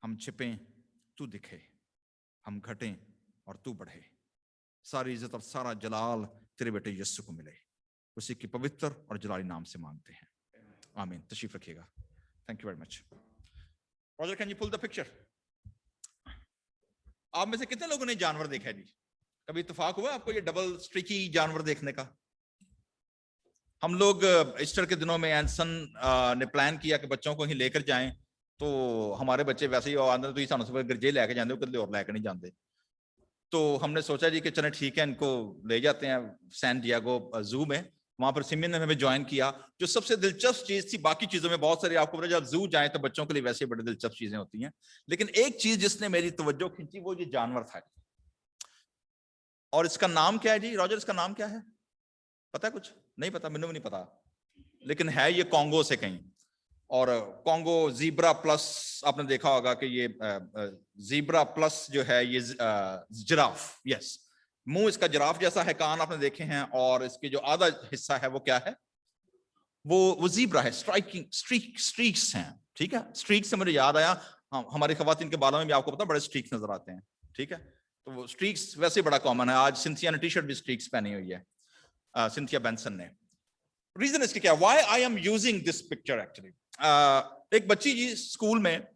हम छिपें तू दिखे, हम घटें और तू बढ़े, सारी इज्जत और सारा जलाल तेरे बेटे यीशु को मिले, उसी की पवित्र और जलाली नाम से मांगते हैं, आमीन। तशरीफ रखिएगा। Thank you very much. Roger, can you pull the picture? आप में से कितने लोगों ने जानवर देखा है जी? कभी इत्तेफाक हुआ आपको ये डबल स्ट्रिकी जानवर देखने का? हम लोग ईस्टर के दिनों में एंसन ने प्लान किया कि बच्चों को ही लेकर जाएं, तो हमारे बच्चे वैसे ही आंदे तो सानू सब गिरजे लेके जाते, कदे और लेके नहीं जाते। तो हमने सोचा जी कि चलें ठीक है, इनको ले जाते हैं सैन डिएगो जू में। वहां पर सिमियन ने हमें ज्वाइन किया। जो सबसे दिलचस्प चीज थी, बाकी चीजों में बहुत सारी आपको पता, जब जू जाए तो बच्चों के लिए वैसे बड़ी दिलचस्प चीजें होती हैं, लेकिन एक चीज जिसने मेरी तवज्जो खींची वो ये जानवर था। और इसका नाम क्या है जी? रॉजर, इसका नाम क्या है? पता है? कुछ नहीं पता? मैंने भी नहीं पता, लेकिन है ये कॉन्गो से कहीं। और कॉन्गो ज़ीब्रा प्लस, आपने देखा होगा कि ये ज़ीब्रा प्लस जो है ये जिराफ, यस, मुंह इसका जिराफ जैसा है, कान आपने देखे हैं, और इसके जो आधा हिस्सा है वो क्या है? वो ज़ीब्रा है। स्ट्रीक्स हैं, ठीक है। स्ट्रीक्स से मुझे याद आया, हमारी खवातीन के बालों में भी आपको पता बड़े स्ट्रीक्स नजर आते हैं, ठीक है। तो वो स्ट्रीक्स वैसे बड़ा कॉमन है। आज सिंथिया ने टी शर्ट भी स्ट्रीक्स पहनी हुई है, सिंथिया बेंसन ने। रीजन इसकी क्या? Why I am using this picture actually, एक बच्ची जी स्कूल में,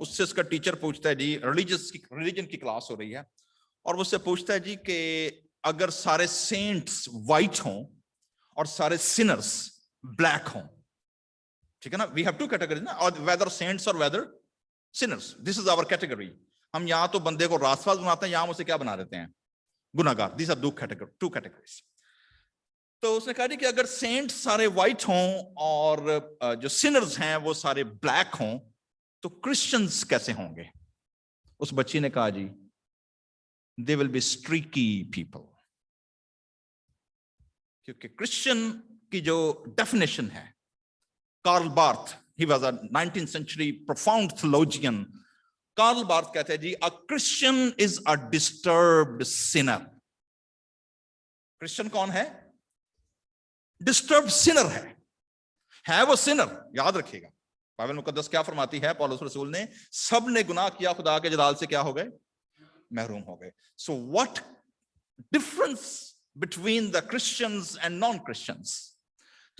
उससे उसका टीचर पूछता है जी, रिलीजन की क्लास हो रही है, और वो उससे पूछता है जी कि अगर सारे सेंट्स वाइट हों और सारे सिनर्स ब्लैक हों, ठीक है ना, वी हैव टू कैटेगरीज ना, और वेदर सेंट्स और whether sinners, this is our category. हम यहाँ तो बंदे को रासपास बनाते हैं, यहाँ हम उसे क्या बना देते हैं? गुनाहगार। This are two categories. तो उसने कहा कि अगर सेंट्स सारे वाइट हों और जो सिनर्स हैं वो सारे ब्लैक हों, तो क्रिश्चियंस कैसे होंगे? उस बच्ची ने कहा जी, they will be streaky people. क्योंकि क्रिश्चियन की जो डेफिनेशन है, Karl Barth, he was a 19th century profound theologian, Karl Barth कहते हैं जी, a Christian is a disturbed sinner. Christian कौन है? डिस्टर्ब सिनर है वो सिनर। याद रखिएगा, बाइबल मुकद्दस क्या फरमाती है? पौलुस रसूल ने, सब ने गुनाह किया, खुदा के जलाल से क्या हो गए? महरूम हो गए। So what difference between the Christians and non Christians?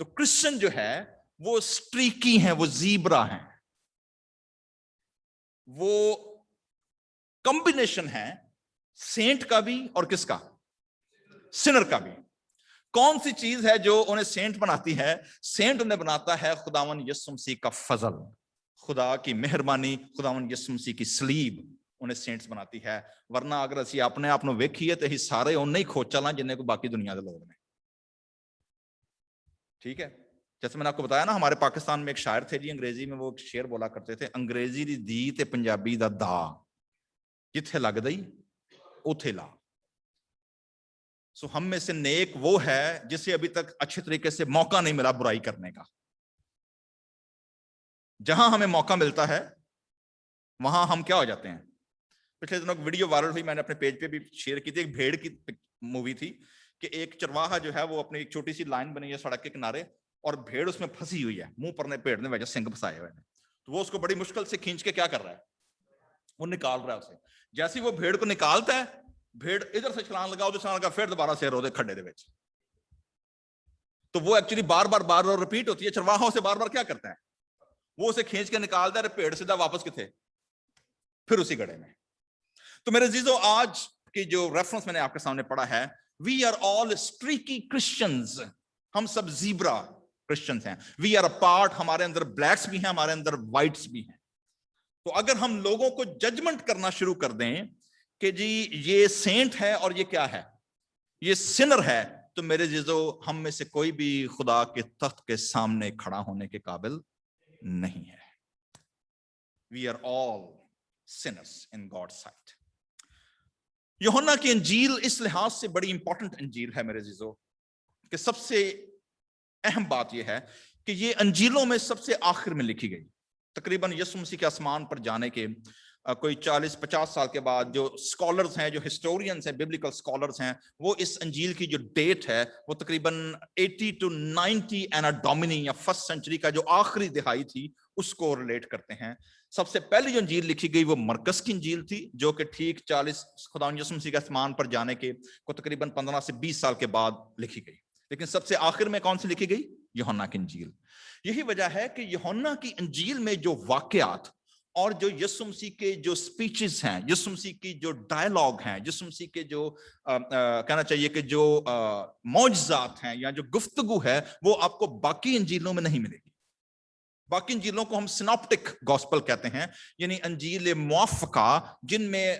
तो क्रिश्चियन जो है वो स्ट्रीकी हैं, वो ज़ीब्रा हैं, वो कॉम्बिनेशन है सेंट का भी और किसका? सिनर का भी। कौन सी चीज है जो उन्हें सेंट बनाती है? सेंट उन्हें बनाता है खुदावन यीशु मसीह का फजल, खुदा की मेहरबानी, खुदावन यीशु मसीह की सलीब उन्हें सेंट्स बनाती है। वरना अगर ਅਸੀਂ अपने आप ਨੂੰ ਵੇਖੀਏ ਤੇ ਅਸੀਂ ਸਾਰੇ ਉਹਨੇ ਹੀ ਖੋਜ ਚਲਾਂ ਜਿੰਨੇ ਕੋ ਬਾਕੀ दुनिया के लोग ने, ठीक है। जैसे मैंने आपको बताया ना, हमारे पाकिस्तान में एक शायर थे जी, अंग्रेजी में वो शेर बोला करते थे, अंग्रेजी दी दी ते पंजाबी दा दा, जिथे लगदा ही उथे ला। सो हम में से नेक वो है जिसे अभी तक अच्छे तरीके से मौका नहीं मिला बुराई करने का। जहां हमें मौका मिलता है वहां हम क्या हो जाते हैं? पिछले दिनों वीडियो वायरल हुई, मैंने अपने पेज पे भी शेयर की थी, एक भेड़ की मूवी थी कि एक चरवाहा जो है वो अपनी एक छोटी सी लाइन बनी है सड़क के किनारे, और भेड़ उसमें फंसी हुई है, मुंह पर भेड़ ने वजह सिंग फंसाए हुए हैं। तो वो उसको बड़ी मुश्किल से खींच के क्या कर रहा है? वो निकाल रहा है उसे। जैसे वो भेड़ को निकालता है, भेड़ इधर से छलांग लगा, उधर छलांग लगा, फिर दोबारा से रोदे खड्डे दे विच। तो वो एक्चुअली बार बार रिपीट होती है। चरवाहा उसे बार बार क्या करता है? वो उसे खींच के निकालता है, भेड़ सीधा वापस किथे? फिर उसी गड्ढे में। तो मेरे अजीजों, आज की जो रेफरेंस मैंने आपके सामने पढ़ा है, वी आर ऑल स्ट्रीकी क्रिश्चियंस, हम सब ज़ीब्रा क्रिश्चियंस हैं। वी आर अ पार्ट, हमारे अंदर ब्लैक्स भी हैं, हमारे अंदर व्हाइट्स भी हैं। तो अगर हम लोगों को जजमेंट करना शुरू कर दें कि जी ये सेंट है और ये क्या है, ये सिनर है, तो मेरे जीजो, हम में से कोई भी खुदा के तख्त के सामने खड़ा होने के काबिल नहीं है। We are all sinners in God sight. यूहन्ना की अंजील इस लिहाज से बड़ी इंपॉर्टेंट अंजील है मेरे जीजो, कि सबसे अहम बात यह है कि ये अंजीलों में सबसे आखिर में लिखी गई। तकरीबन यीशु मसीह के आसमान पर जाने के कोई 40-50 साल के बाद जो स्कॉलर्स हैं, जो हिस्टोरियंस हैं, बिब्लिकल स्कॉलर्स हैं, वो इस अंजील की जो डेट है वो तकरीबन 80 to 90 एना डोमिनी या फर्स्ट सेंचुरी का जो आखिरी दिहाई थी उसको रिलेट करते हैं। سب سے پہلی جو انجیل لکھی گئی وہ مرکز کی انجیل تھی، جو کہ ٹھیک 40 خداوند یسوع مسیح کے آسمان پر جانے کے کو تقریباً 15 سے 20 سال کے بعد لکھی گئی. لیکن سب سے آخر میں کون سی لکھی گئی؟ یوحنا کی انجیل. یہی وجہ ہے کہ یوحنا کی انجیل میں جو واقعات اور جو یسوع مسیح کے جو سپیچز ہیں، یسوع مسیح کی جو ڈائلاگ ہیں، یسوع مسیح کے جو کہنا چاہیے کہ جو معجزات ہیں یا جو گفتگو ہے، وہ آپ کو باقی انجیلوں میں نہیں ملے گی. باقی انجیلوں کو ہم سیناپٹک گاسپل کہتے ہیں، یعنی انجیل موافقہ، جن میں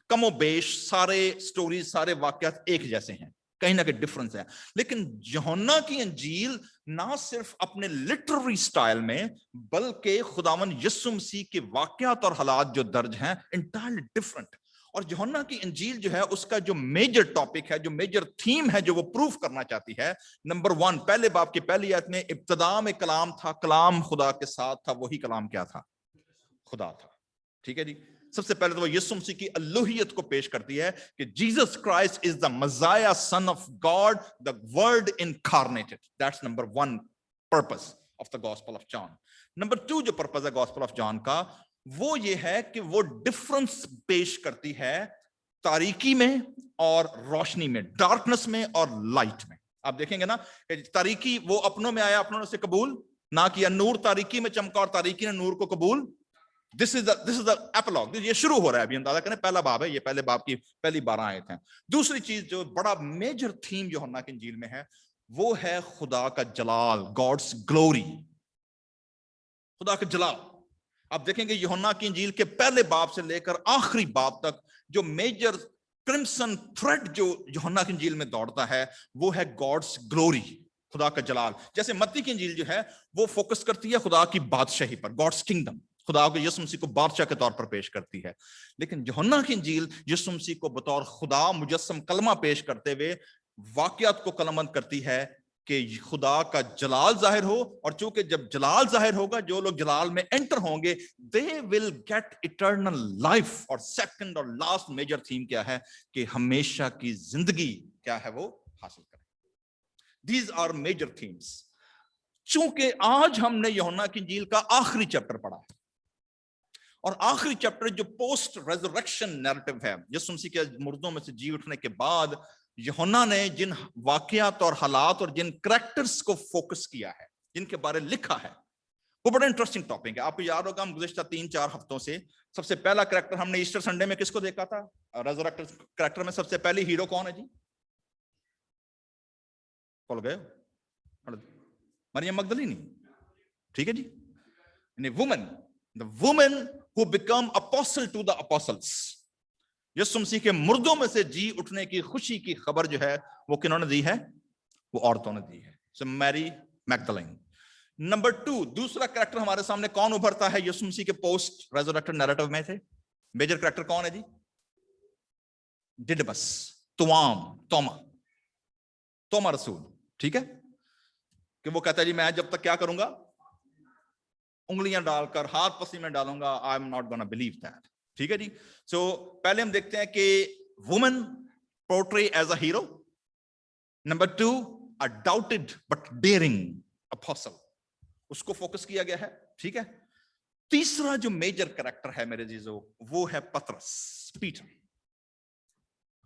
کم و بیش سارے سٹوریز، سارے واقعات ایک جیسے ہیں، کہیں نہ کہیں ڈفرنس ہے. لیکن یوحنا کی انجیل نہ صرف اپنے لٹرری سٹائل میں، بلکہ خداوند یسوع مسیح کے واقعات اور حالات جو درج ہیں انٹائرلی ڈفرنٹ. اور یوحنا کی انجیل جو ہے، اس کا جو میجر ٹاپک ہے، جو میجر تھیم ہے، جو وہ پروف کرنا چاہتی ہے، نمبر 1 پہلے باب کی پہلی آیت میں، ابتدا میں کلام تھا، کلام خدا کے ساتھ تھا، وہی کلام کیا تھا؟ خدا تھا. ٹھیک ہے جی. سب سے پہلے تو وہ یسوع مسیح کی الوہیت کو پیش کرتی ہے کہ Jesus Christ is the messiah son of God, the word incarnated. That's number 1 purpose of the gospel of John. Number 2 جو پرپس ہے گاسپل آف جان کا، وہ یہ ہے کہ وہ ڈفرنس پیش کرتی ہے تاریکی میں اور روشنی میں، ڈارکنس میں اور لائٹ میں. آپ دیکھیں گے نا کہ تاریکی وہ اپنوں میں آیا، اپنوں نے اسے قبول نہ کیا. نور تاریکی میں چمکا اور تاریکی نے نور کو قبول. This is the epilogue. یہ شروع ہو رہا ہے. ابھی اندازہ کریں پہلا باب ہے، یہ پہلے باب کی پہلی 12 آیت ہیں. دوسری چیز جو بڑا میجر تھیم یوحنا کی انجیل میں ہے، وہ ہے خدا کا جلال، گاڈس گلوری، خدا کا جلال. آپ دیکھیں گے یوحنا کی انجیل کے پہلے باب سے لے کر آخری باب تک جو میجر کرمسن تھریڈ جو یوحنا کی انجیل میں دوڑتا ہے، وہ ہے گاڈس گلوری، خدا کا جلال. جیسے متی کی انجیل جو ہے وہ فوکس کرتی ہے خدا کی بادشاہی پر، گاڈس کنگڈم، خدا کو یسوع مسیح کو بادشاہ کے طور پر پیش کرتی ہے. لیکن یوحنا کی انجیل یسوع مسیح کو بطور خدا مجسم کلمہ پیش کرتے ہوئے واقعات کو کلمبند کرتی ہے کہ خدا کا جلال ظاہر ہو. اور چونکہ جب جلال ظاہر ہوگا، جو لوگ جلال میں انٹر ہوں گے they will get eternal life. اور سیکنڈ اور لاسٹ میجر تھیم کیا ہے؟ کہ ہمیشہ کی زندگی کیا ہے وہ حاصل کریں. These are major themes. چونکہ آج ہم نے یوحنا کی انجیل کا آخری چیپٹر پڑھا ہے، اور آخری چیپٹر جو پوسٹ ریزریکشن نیریٹو ہے، یسوع مسیح کے مردوں میں سے جی اٹھنے کے بعد یوحنا نے جن واقعات اور حالات اور جن کریکٹرز کو فوکس کیا ہے، جن کے بارے لکھا ہے، وہ بڑا انٹرسٹنگ ٹاپک ہے. آپ کو یاد ہوگا ہم گزشتہ 3-4 ہفتوں سے سب سے پہلا کریکٹر ہم نے ایسٹر سنڈے میں کس کو دیکھا تھا؟ ریزریکٹڈ کریکٹر میں سب سے پہلی ہیرو کون ہے جی؟ بول گئے مریم مگدلینی. ٹھیک ہے جی. the woman who become apostle to the apostles. یسوع مسیح کے مردوں میں سے جی اٹھنے کی خوشی کی خبر جو ہے وہ کنہوں نے دی ہے؟ وہ عورتوں نے دی ہے. So میری میگدلین. نمبر 2 دوسرا کریکٹر ہمارے سامنے کون ابھرتا ہے یسوع مسیح کے پوسٹ ریزریکٹڈ نیریٹو میں سے؟ میجر کریکٹر کون ہے جی؟ ڈیڈیمس، توما رسول. ٹھیک ہے کہ وہ کہتا ہے جی میں جب تک کیا کروں گا؟ انگلیاں ڈال کر ہاتھ پسی میں ڈالوں گا. I am not gonna believe that. ٹھیک ہے جی. سو پہلے ہم دیکھتے ہیں کہ woman portray as a hero. Number 2 a doubted but daring apostle. اس کو فوکس کیا گیا ہے. ٹھیک ہے. تیسرا جو میجر کریکٹر ہے میرے عزیزو، وہ ہے پطرس، پیٹر.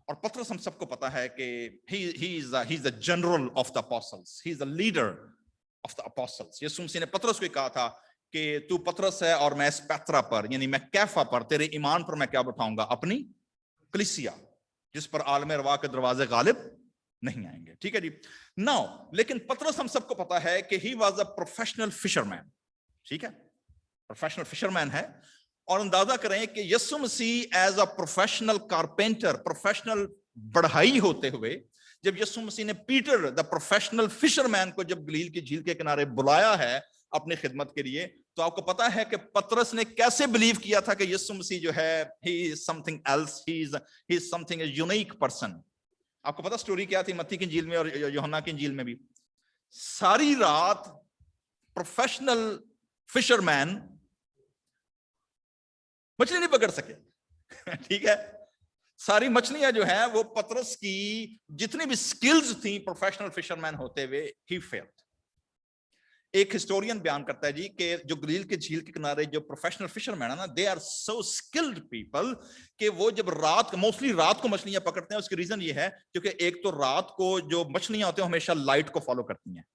اور پطرس ہم سب کو پتا ہے کہ he is the general of the apostles. He is the leader of the apostles. یسوع مسیح نے پطرس کو کہا تھا کہ تو پطرس ہے اور میں اس پیترا پر، یعنی میں کیفا پر، تیرے ایمان پر میں کیا بٹھاؤں گا؟ اپنی کلیسیا، جس پر عالم روا کے دروازے غالب نہیں آئیں گے. ٹھیک ہے جی. ناؤ لیکن پطرس ہم سب کو پتا ہے کہ ہی واز اے پروفیشنل فشر مین. ٹھیک ہے، پروفیشنل فشر مین ہے. اور اندازہ کریں کہ یسوع مسیح as a professional carpenter, professional بڑھائی ہوتے ہوئے، جب یسوع مسیح نے پیٹر دا پروفیشنل فشر مین کو جب گلیل کی جھیل کے کنارے بلایا ہے اپنی خدمت کے لیے، تو آپ کو پتا ہے کہ پطرس نے کیسے بلیو کیا تھا کہ یسوع مسیح جو ہے he is something else, he is something a unique person. آپ کو پتا سٹوری کیا تھی متی کی انجیل میں اور یوحنا کی انجیل میں بھی؟ ساری رات پروفیشنل فشر مین مچھلی نہیں پکڑ سکے. ٹھیک ہے، ساری مچھلیاں جو ہیں وہ پطرس کی جتنی بھی سکلز تھیں پروفیشنل فشر مین ہوتے ہوئے، ہی فیلڈ. एक हिस्टोरियन बयान करता है जी कि जो गलील के झील के किनारे जो प्रोफेशनल फिशरमैन है ना, they are so skilled people कि वो जब मोस्टली रात को मछलियां पकड़ते हैं। उसकी रीजन ये है क्योंकि एक तो रात को जो मछलियां होती हैं हमेशा लाइट को फॉलो करती हैं,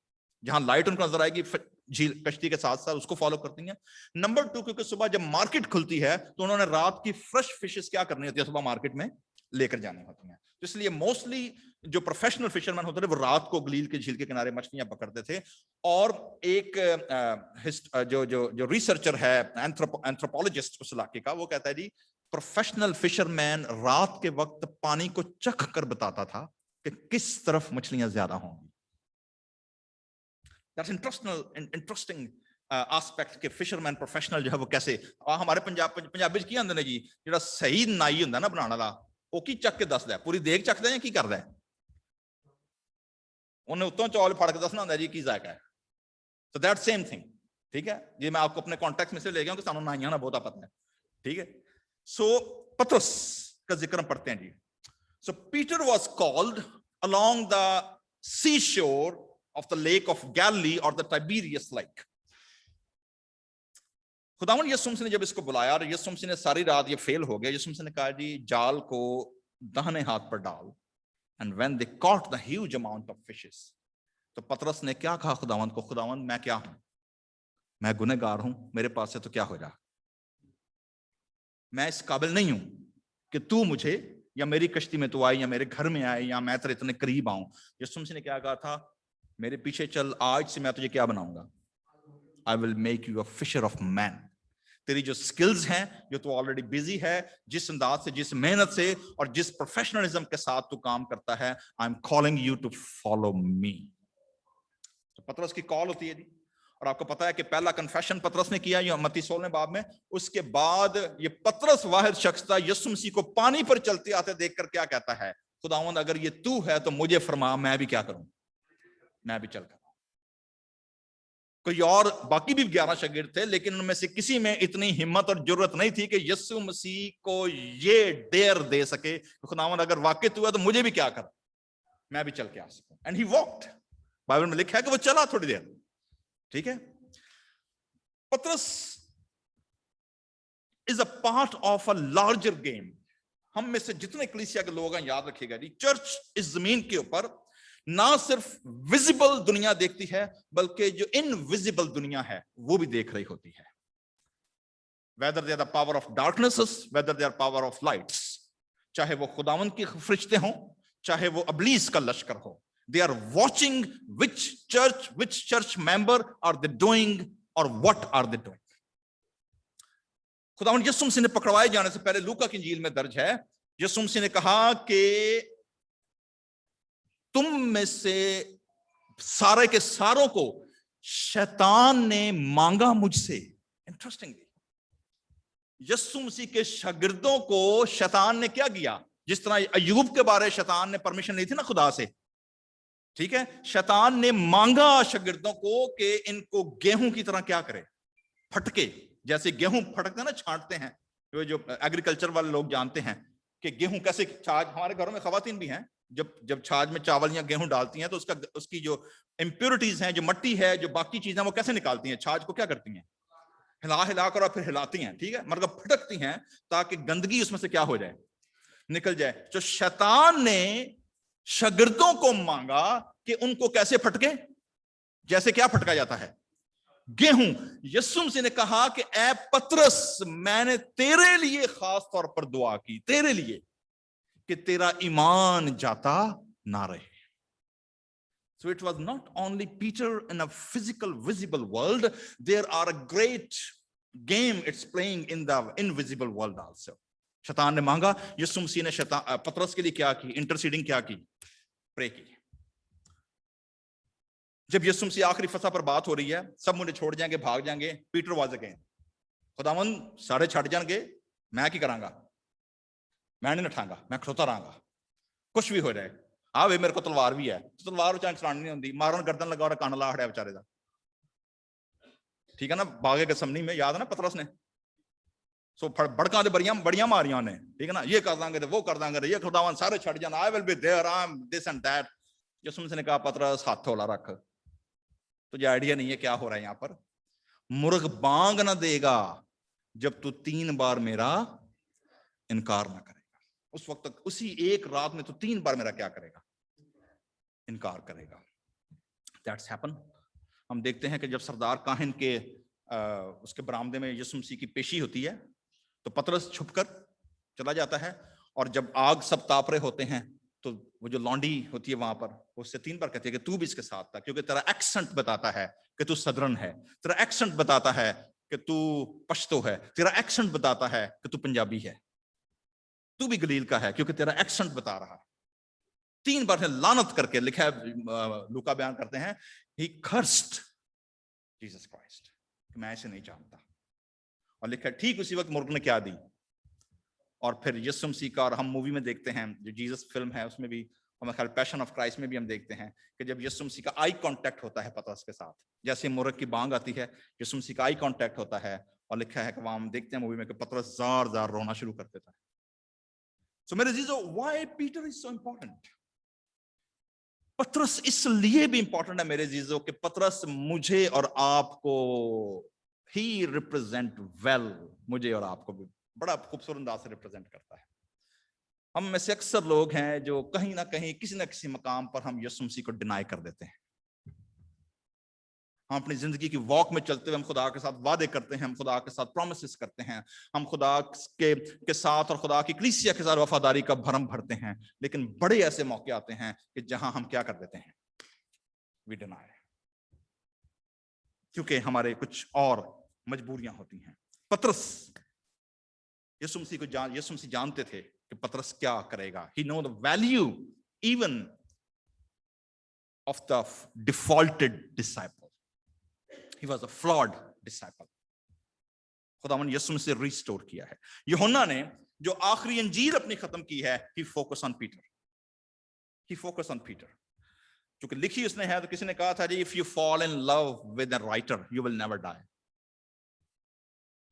जहां लाइट उनको नजर आएगी झील कश्ती के साथ साथ उसको फॉलो करती हैं। नंबर 2, क्योंकि सुबह जब मार्केट खुलती है तो उन्होंने रात की फ्रेश फिशेस क्या करनी होती है, सुबह मार्केट में लेकर जानी होती हैं। तो इसलिए मोस्टली जो प्रोफेशनल फिशरमैन होते थे वो रात को गलील के झील के किनारे मछलियां पकड़ते थे। और एक जो रिसर्चर है, एंथ्रोपोलॉजिस्ट उस इलाके का, वो कहता है जी प्रोफेशनल फिशरमैन रात के वक्त पानी को चख कर बताता था कि किस तरफ मछलियां ज्यादा होंगी। दैट्स इंटरेस्टिंग एस्पेक्ट कि फिशरमैन प्रोफेशनल जो है वो कैसे हमारे पंजाबी की आंदे ने जी, ਜਿਹੜਾ सही नाई ਹੁੰਦਾ ना बनाने वाला, ਉਹ ਕੀ ਚੱਕ ਕੇ ਦੱਸਦਾ, ਪੂਰੀ ਦੇਗ ਚੱਕਦਾ ਜਾਂ ਕੀ ਕਰਦਾ ਹੈ? ਉਹਨੇ ਉੱਤੋਂ ਚੌਲ ਫੜ ਕੇ ਦੱਸਣਾ ਹੁੰਦਾ ਜੀ ਕੀ ਜ਼ਾਇਕਾ ਹੈ। So that same thing, ठीक है जी। मैं आपको अपने कॉन्टेक्स्ट में से ले गया हूं कि सानू नाइयां ना बहुत पता है, ठीक है। सो पतरस का जिक्र हम पढ़ते हैं जी। So Peter was called along the seashore of the lake of Galilee or the Tiberias lake. खुदावन यीशु मसीह ने जब इसको बुलाया और यीशु मसीह ने सारी रात ये फेल हो गया, यीशु मसीह ने कहा जी जाल को दाहिने हाथ पर डाल। And when they caught the huge amount of fishes, तो पतरस ने क्या कहा खुदावंद को, खुदावंद मैं क्या हूं, मैं गुनहगार हूं, मेरे पास से तो क्या हो रहा, मैं इस काबिल नहीं हूं कि तू मुझे या मेरी कश्ती में तू आई या मेरे घर में आए या मैं तेरे इतने करीब आऊं। यीशु मसीह ने क्या कहा था, मेरे पीछे चल, आज से मैं तुझे क्या बनाऊंगा, I will make you a fisher of man. तेरी जो स्किल्स हैं, जो तू ऑलरेडी बिजी है, जिस अंदाज से, जिस मेहनत से और जिस प्रोफेशनलिज्म के साथ तू काम करता है, I am calling you to follow me. तो पतरस की कॉल होती है जी। और आपको पता है कि पहला कन्फेशन पतरस ने किया मत्ती 16 बाब में, उसके बाद ये पतरस वाहिद शख्स था यीशु मसीह को पानी पर चलते आते देखकर क्या कहता है, खुदावंद अगर ये तू है तो मुझे फरमा, मैं भी क्या करूं, मैं भी चल कर। कोई और बाकी भी 11 शागिर्द थे, लेकिन उनमें से किसी में इतनी हिम्मत और जरूरत नहीं थी कि यीशु मसीह को ये डेयर दे सके, खुदावंद अगर वाकई तू है तो मुझे भी क्या कर, मैं भी चल के आ सकूं। एंड ही वॉक्ड, बाइबल में लिखा है कि वो चला थोड़ी देर, ठीक है। पतरस is a part of a larger game. हम में से जितने कलीसिया के लोग हैं याद रखिएगा जी, चर्च इस जमीन के ऊपर ना सिर्फ विजिबल दुनिया देखती है बल्कि जो इनविजिबल दुनिया है वो भी देख रही होती है। Whether they are the power of darknesses, whether they are power of lights, चाहे वो खुदावंद की फरिश्ते हों, चाहे वो अबलीस का लश्कर हो, they are watching which church member are they doing or what are they doing. खुदावंद यीशु मसीह ने पकड़वाए जाने से पहले लूका की इंजील में दर्ज है, यीशु मसीह ने कहा कि तुम में से सारे के सारों को शैतान ने मांगा मुझसे। इंटरेस्टिंगली यीशु मसीह के शागिर्दों को शैतान ने क्या किया, जिस तरह अय्यूब के बारे शैतान ने परमिशन ली थी ना खुदा से, ठीक है, शैतान ने मांगा शागिर्दों को कि इनको गेहूं की तरह क्या करे, फटके, जैसे गेहूं फटकते हैं ना, छांटते हैं, जो एग्रीकल्चर वाले लोग जानते हैं कि गेहूं कैसे, छाछ, हमारे घरों में खवातीन भी हैं, जब छाछ में चावल या गेहूं डालती हैं तो उसकी जो इंप्योरिटीज हैं, जो मट्टी है, जो बाकी चीजें, वो कैसे निकालती हैं, छाछ को क्या करती हैं, हिला हिला कर और फिर हिलाती हैं, ठीक है, मतलब फटकती हैं ताकि गंदगी उसमें से क्या हो जाए, निकल जाए। तो शैतान ने शागिर्दों को मांगा कि उनको कैसे फटके, जैसे क्या फटका जाता है, गेहूं। यीशु मसीह ने कहा कि ऐ पतरस, मैंने तेरे लिए खास तौर पर दुआ की, तेरे लिए, कि तेरा ईमान जाता ना रहे। So it was not only Peter in a physical visible world, there are a great game it's playing in the invisible world also. शैतान ने मांगा, यीशु मसीह ने पतरस के लिए क्या की, इंटरसीडिंग क्या की, प्रे की। जब यीशु मसीह आखिरी फसा पर बात हो रही है, सब मुझे छोड़ जाएंगे, भाग जाएंगे, पीटर वाज अगेन, खुदावंद सारे छड़ जाएंगे, मैं की करांगा, मैं नहीं नठांगा, मैं खड़ोता रहांगा, कुछ भी हो जाए, हाँ वे मेरे को तलवार भी है, तो तलवार चाहे चलानी नहीं होती, मारन गर्दन लगा और कान ला हड़या बेचारे का, ठीक है ना, बागे गसमनी में याद है ना पतरस ने, सो बड़का दे बड़ियां मारियां ने, ठीक है ना, ये कर देंगे वो कर देंगे, ये खुदावन सारे छड़ जाना, I will be there, I am this and that. Yishu Masih ने कहा पतरस हाथ हौला रख, तुझे आइडिया नहीं है क्या हो रहा है यहाँ पर। मुर्ग बांग ना देगा जब तू 3 बार मेरा इनकार ना करेगा। उस वक्त तक, उसी एक रात में तू 3 बार मेरा क्या करेगा, इनकार करेगा। That's happen. हम देखते हैं कि जब सरदार काहिन के उसके बरामदे में यीशु मसीह की पेशी होती है तो पतरस छुपकर चला जाता है, और जब आग सब ताप रहे होते हैं तो वो जो लौंडी होती है वहां पर, वो उससे 3 बार कहती है कि तू भी इसके साथ था, क्योंकि तेरा एक्सेंट बताता है कि तू सदरन है, तेरा एक्सेंट बताता है कि तू पश्तो है, तेरा एक्सेंट बताता है कि तू पंजाबी है, तू भी गलील का है, क्योंकि तेरा एक्सेंट बता रहा है। 3 बार लानत करके लिखा है, लूका बयान करते हैं, ही cursed जीसस क्राइस्ट, मैं इसे नहीं जानता। और लिखा है ठीक उसी वक्त मुर्ग ने क्या दी। और फिर यीशु मसीह का, और हम मूवी में देखते हैं, जो जीसस फिल्म है उसमें भी, हमारे ख्याल पैशन ऑफ क्राइस्ट में भी हम देखते हैं कि जब यीशु मसीह का आई कांटेक्ट होता है पतरस के साथ, जैसे मुर्ग की बांग आती है, यीशु मसीह का आई कांटेक्ट होता है, और लिखा है कि वहां हम देखते हैं मूवी में कि पतरस जार जार रोना शुरू कर देता है। सो मेरे अजीजों, why Peter is so important? Patras इसलिए भी इंपॉर्टेंट है मेरे अजीजों कि पतरस मुझे और आपको ही रिप्रेजेंट वेल, मुझे और आपको भी बड़ा खूबसूरत अंदाज से रिप्रेजेंट करता है। हम में से अक्सर लोग हैं जो कहीं ना कहीं किसी ना किसी मकाम पर हम यीशु मसीह को डिनाई कर देते हैं। हम अपनी जिंदगी की वॉक में चलते हुए हम खुदा के साथ वादे करते हैं, हम खुदा के साथ प्रॉमिसेस करते हैं, हम खुदा के साथ और खुदा की कलीसिया के साथ वफादारी का भरम भरते हैं, लेकिन बड़े ऐसे मौके आते हैं कि जहां हम क्या कर देते हैं, वी डिनाई, क्योंकि हमारे कुछ और मजबूरियां होती हैं। पतरस यीशु मसीह जानते थे कि पतरस क्या करेगा। He know the value even of the defaulted disciple. He was a flawed disciple. खुदावन यीशु मसीह से रिस्टोर किया है। यूहन्ना ने जो आखिरी इंजील अपनी खत्म की है, he focused on Peter. He focused on Peter. क्योंकि लिखी उसने है, तो किसी ने कहा था जी, if you fall in love with a writer, you will never die.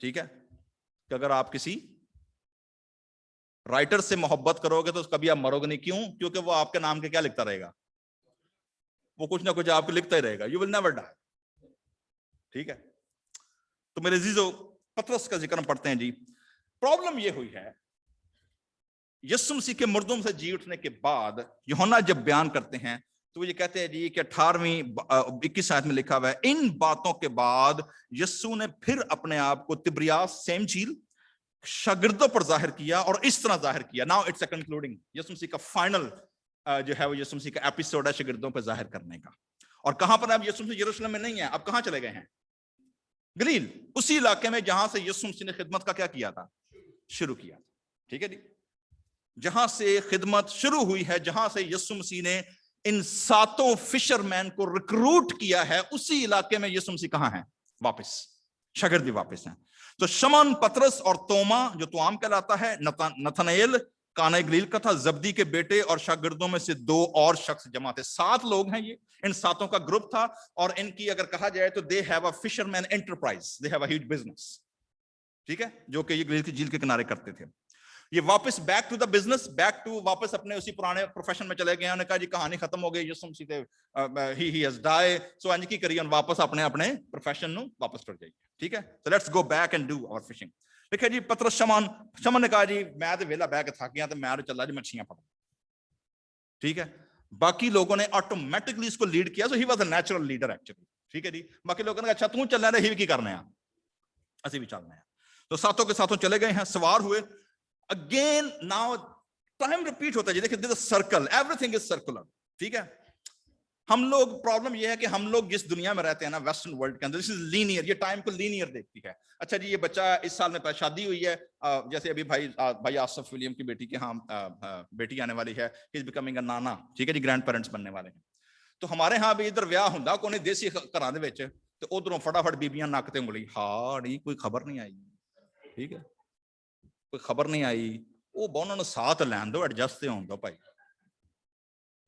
ठीक है, कि अगर आप किसी राइटर से मोहब्बत करोगे तो कभी आप मरोगे नहीं। क्यों? क्योंकि वो आपके नाम के क्या लिखता रहेगा, वो कुछ ना कुछ आपको लिखता ही रहेगा। You will never die. ठीक है, तो मेरे अजीजों, पतरस का जिक्र पढ़ते हैं जी। प्रॉब्लम ये हुई है, यीशु मसीह के मुर्दों से जी उठने के बाद यूहन्ना जब बयान करते हैं तो वो ये कहते हैं जी कि 18वीं 21 आयत में लिखा हुआ है, इन बातों के बाद यीशु ने फिर अपने आप को तिब्रियास सेम झील शागिर्दों पर जाहिर किया, और इस तरह जाहिर किया। नाउ इट्स अ कंक्लूडिंग, यीशु मसीह का फाइनल जो है वो यीशु मसीह का एपिसोड है शागिर्दों पर जाहिर करने का। और कहां पर अब यीशु मसीह यरूशलेम में नहीं है, अब कहां चले गए हैं? गलील, उसी इलाके में जहां से यीशु मसीह ने खिदमत का क्या किया था, शुरू किया था। ठीक है जी, जहां से खिदमत शुरू हुई है, जहां से यीशु मसीह ने इन 7 फिशरमैन को रिक्रूट किया है, उसी इलाके में यीशु मसीह कहां है? वापस, शागिर्द भी वापस हैं। तो शमौन, पतरस और तोमा जो तुआम कहलाता है, नथनएल काना गलील का था, जब्दी के बेटे, और शागिर्दों में से 2 और शख्स जमा थे। 7 लोग हैं ये, इन 7 का ग्रुप था। और इनकी अगर कहा जाए तो they have a fisherman enterprise, they have a huge business. ठीक है, जो कि ये गलील की झील के किनारे करते थे। ये वापस back to the business, back to वापस अपने उसी पुराने प्रोफेशन में चले गए। उन्होंने कहा जी कहानी खत्म हो गई, यीशु मसीह ही हैज डाई, सो अंज की करिए वापस अपने अपने प्रोफेशन नु वापस टुर जाइए। ठीक है, so let's go back and do our fishing। देखिए जी, पतरस शमौन ने कहा जी मैं तो वेला बह के थक गया, तो मैं चला जी मछलियां पकड़। ठीक है, बाकी लोगों ने ऑटोमेटिकली इसको लीड किया, so he was a natural leader actually. ठीक है जी, बाकी लोगों ने अच्छा तू चलना है, ही की करने असि भी चलना है। तो 7 के 7 चले गए हैं, सवार हुए। अगेन नाउ टाइम रिपीट होता है जी। देखिए this circle, everything is circular. ठीक है, हम लोग, प्रॉब्लम ये है कि हम लोग जिस दुनिया में रहते हैं ना, वेस्टर्न वर्ल्ड के अंदर, दिस इज लीनियर, ये टाइम को लीनियर देखती है। अच्छा जी, ये बच्चा इस साल में शादी हुई है, जैसे अभी भाई आसिफ विलियम की बेटी के बेटी आने वाली है, ही इज बिकमिंग अ नाना। ठीक है जी, ग्रैंड पेरेंट्स बनने वाले हैं। तो हमारे यहाँ भी इधर विआह हुंदा कोने देसी घरां दे विच, ते उधरों फटाफट बीबियां नक ते उंगली, हाँ नहीं कोई खबर नहीं आई। ठीक है, कोई खबर नहीं आई, वो उन्होंने साथ लैन दो, एडजस्ट तो होने दो भाई।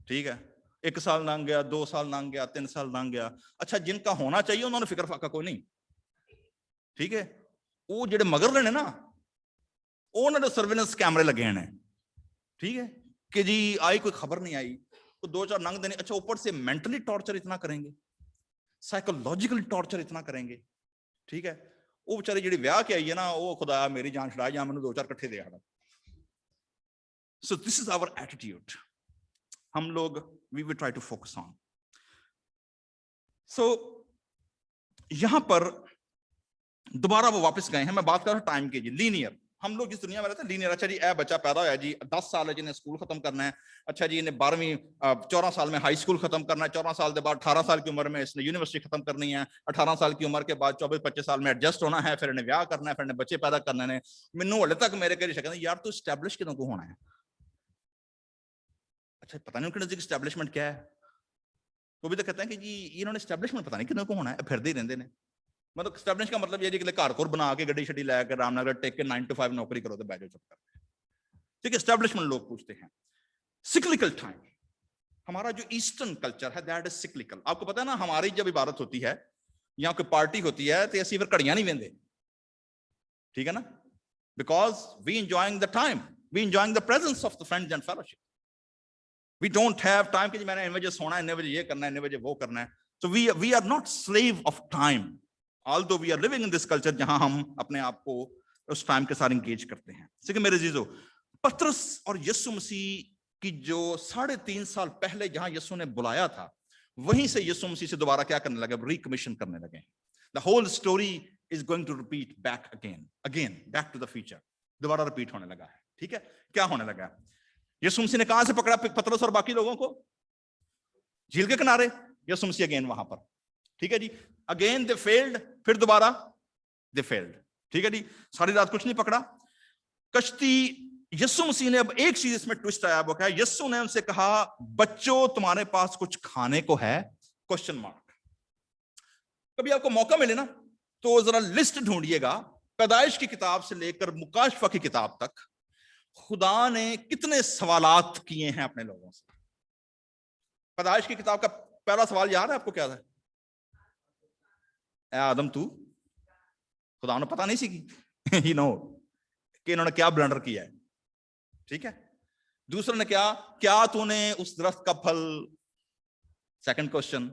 ठीक है, 1 साल लंघ गया, 2 साल लंघ गया, 3 साल लंघ गया। अच्छा, जिनका होना चाहिए उन्होंने फिक्र फाका कोई नहीं। ठीक है, वो जेडे मगर लेने ना, उन्होंने सर्वेलेंस कैमरे लगे हैं। ठीक है, कि जी आई कोई खबर नहीं आई, तो 2-4 लंघ देने। अच्छा, ऊपर से मेंटली टॉर्चर इतना करेंगे। ਸਾਈਕੋਲੋਜੀਕਲ ਟੌਰਚਰ ਇਤਨਾ ਕरेंगे, ਠੀਕ ਹੈ। ਉਹ ਵਿਚਾਰੀ ਜਿਹੜੀ ਵਿਆਹ ਕੇ ਆਈ ਹੈ ਨਾ, ਉਹ ਖੁਦਾ ਮੇਰੀ ਜਾਨ ਛੁਡਾ, ਜਾਂ ਮੈਨੂੰ 2-4 ਇਕੱਠੇ ਦੇ ਆਣਾ। So this is our attitude. हम लोग we will try to focus on. So यहां पर दोबारा वो वापस गए हैं। मैं बात कर रहा हूं टाइम की जी, लीनियर। हम लोग जिस दुनिया में रहते हैं लीनियर। अच्छा जी, ए बच्चा पैदा होया जी, 10 साल है जी, इन्हें स्कूल खत्म करना है। अच्छा जी, इन्हें 12वीं 14 साल में हाई स्कूल खत्म करना है। 14 साल के बाद 18 साल की उम्र में इसने यूनिवर्सिटी खत्म करनी है। 18 साल की उम्र के बाद 24-25 साल में एडजस्ट होना है, फिर इन्हें ब्याह करना है, फिर इन्हें बच्चे पैदा करने ने। मैनू हले तक मेरे कई कहते यार तू एस्टैब्लिश किदों को होना है। अच्छा, पता नहीं उनके नजदीक एस्टैब्लिशमेंट क्या है। वो भी तो कहते हैं कि जी इन्होंने एस्टैब्लिशमेंट पता नहीं किदों को होना है, फिरदे ही रहंदे ने। मतलब एस्टैब्लिश का मतलब ये जी कि घर कोर बना के गड्डी शड्डी लैके रामनगर टेक के 9 to 5 नौकरी करो तो बैठ जाओ चुप कर। ठीक है, एस्टैब्लिशमेंट लोग पूछते हैं। सिक्लिकल टाइम, हमारा जो ईस्टर्न कल्चर है दैट इज सिक्लिकल। आपको पता है ना, हमारी जब इबादत होती है या कोई पार्टी होती है तो ऐसी फिर घड़ियां नहीं वेंदे, ठीक है ना, because we enjoying the time, we enjoying the presence of the friends and fellowship. We don't have time कि मैंने 9 बजे सोना है, 9 बजे ये करना है, 9 बजे वो करना है। So we are not slave of time, although we are living in this culture जहां हम अपने आप को उस टाइम के साथ इंगेज करते हैं। ठीक है मेरे अजीजों, पतरस और यीशु मसीह की जो 3.5 साल पहले जहां यीशु ने बुलाया था, वहीं से यीशु मसीह से दोबारा क्या करने लगे, रिकमीशन करने लगे। The whole story is going to repeat back again back to the future, दोबारा रिपीट होने लगा है। ठीक है, क्या होने लगा? यीशु मसीह ने कहां से पकड़ा पतरस और बाकी लोगों को? झील के किनारे। यीशु मसीह अगेन वहां पर, ठीक है जी, अगेन दे फेल्ड, फिर दोबारा दे फेल्ड। ठीक है जी, सारी रात कुछ नहीं पकड़ा कश्ती। यीशु मसीह ने अब एक चीज इसमें ट्विस्ट आया, वो क्या? यीशु ने उनसे कहा, बच्चों तुम्हारे पास कुछ खाने को है? Question mark. कभी आपको मौका मिले ना तो जरा लिस्ट ढूंढिएगा, पैदाइश की किताब से लेकर मुकाशफा की किताब तक खुदा ने कितने सवालात किए हैं अपने लोगों से। पैदाइश की किताब का पहला सवाल याद है आपको क्या था? आदम तू, खुदा ने पता नहीं सी ही नो कि इन्होंने क्या ब्लंडर किया है। ठीक है, दूसरे ने क्या तूने उस दरख्त का फल, सेकंड क्वेश्चन,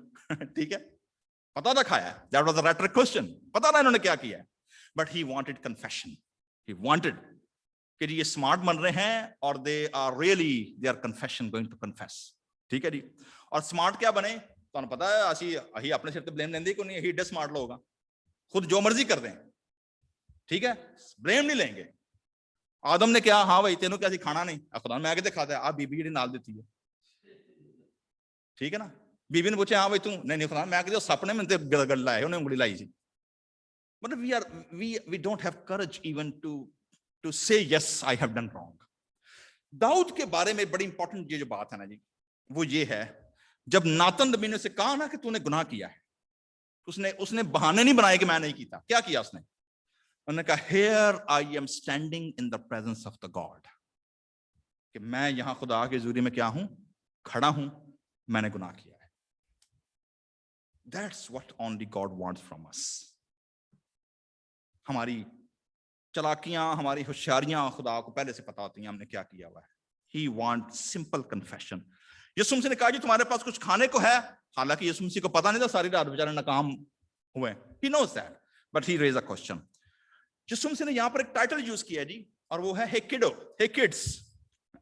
ठीक है, पता था खाया, that was the rhetoric question, पता था इन्होंने क्या किया है, but he wanted confession, he wanted कि ये स्मार्ट बन रहे हैं और they are really they are confession going to confess. ठीक है जी, और स्मार्ट क्या बने? तो पता है असी अपने सिर पे ब्लेम लेंगे को नहीं, ही डे स्मार्ट लोग खुद जो मर्जी कर दें, ठीक है, ब्लेम नहीं लेंगे। आदम ने क्या, हाँ भाई तेनों क्या खाना नहीं, खुदा मैं कहते खाता है, आप बीबी जी नाल देती है, ठीक है ना, बीबी ने पूछा हाँ भाई तू, नहीं खुदा मैं कहते सपने में गल लाए, उन्हें उंगली लाई जी। मतलब we don't have courage even to say yes I have done wrong। Dawood के बारे में बड़ी इंपॉर्टेंट ये जो बात है ना जी, वो ये है, जब नातन नबी ने उसे कहा ना कि तूने गुनाह किया है, उसने बहाने नहीं बनाए कि मैं नहीं किया। क्या किया उसने? उन्होंने कहा, here I am standing in the presence of the God, कि मैं यहां खुदा के हुजूरी में क्या हूं, खड़ा हूं, मैंने गुनाह किया है। That's what only God wants from us. हमारी चलाकियां, हमारी होशियारियां खुदा को पहले से पता होती हैं हमने क्या किया हुआ है। He wants simple confession. Yishu Masih ने कहा जी तुम्हारे पास कुछ खाने को है, हालांकि यीशु मसीह को पता नहीं था, सारी रात बेचारे नाकाम हुए, he knows that, but he raised a question। यीशु मसीह ने यहां पर एक टाइटल यूज किया जी, और वो है हे किडो, हे किड्स,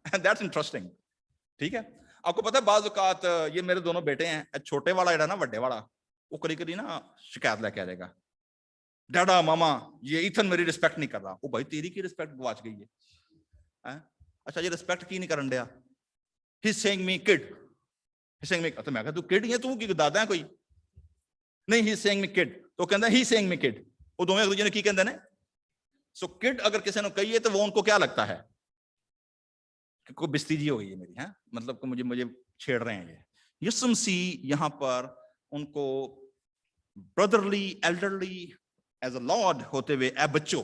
and that's interesting। ठीक है, आपको पता है बाज़ औकात ये मेरे दोनों बेटे हैं, छोटे वाला जेड़ा ना वड्डे वाला, वो कभी कभी ना शिकायत लेके आ जाएगा, डैडा मामा ये इथन मेरी रिस्पेक्ट नहीं कर रहा। वो भाई तेरी की रिस्पेक्ट गवाच गई है? अच्छा ये रिस्पेक्ट की नहीं करन दिया? He's saying me kid, he's saying me, तो मैं कहता तू किड है, तू की दादा है कोई? नहीं, he's saying me kid, तो कहता he's saying me kid, वो दोनों एक दूसरे ने की कहते हैं। सो किड अगर किसी ने कही है तो वो उनको क्या लगता है कि कोई बिस्तीजी हो गई है मेरी, है मतलब को मुझे छेड़ रहे हैं ये। यीशु मसीह यहाँ पर उनको brotherly elderly as a lord होते हुए, ए बच्चों,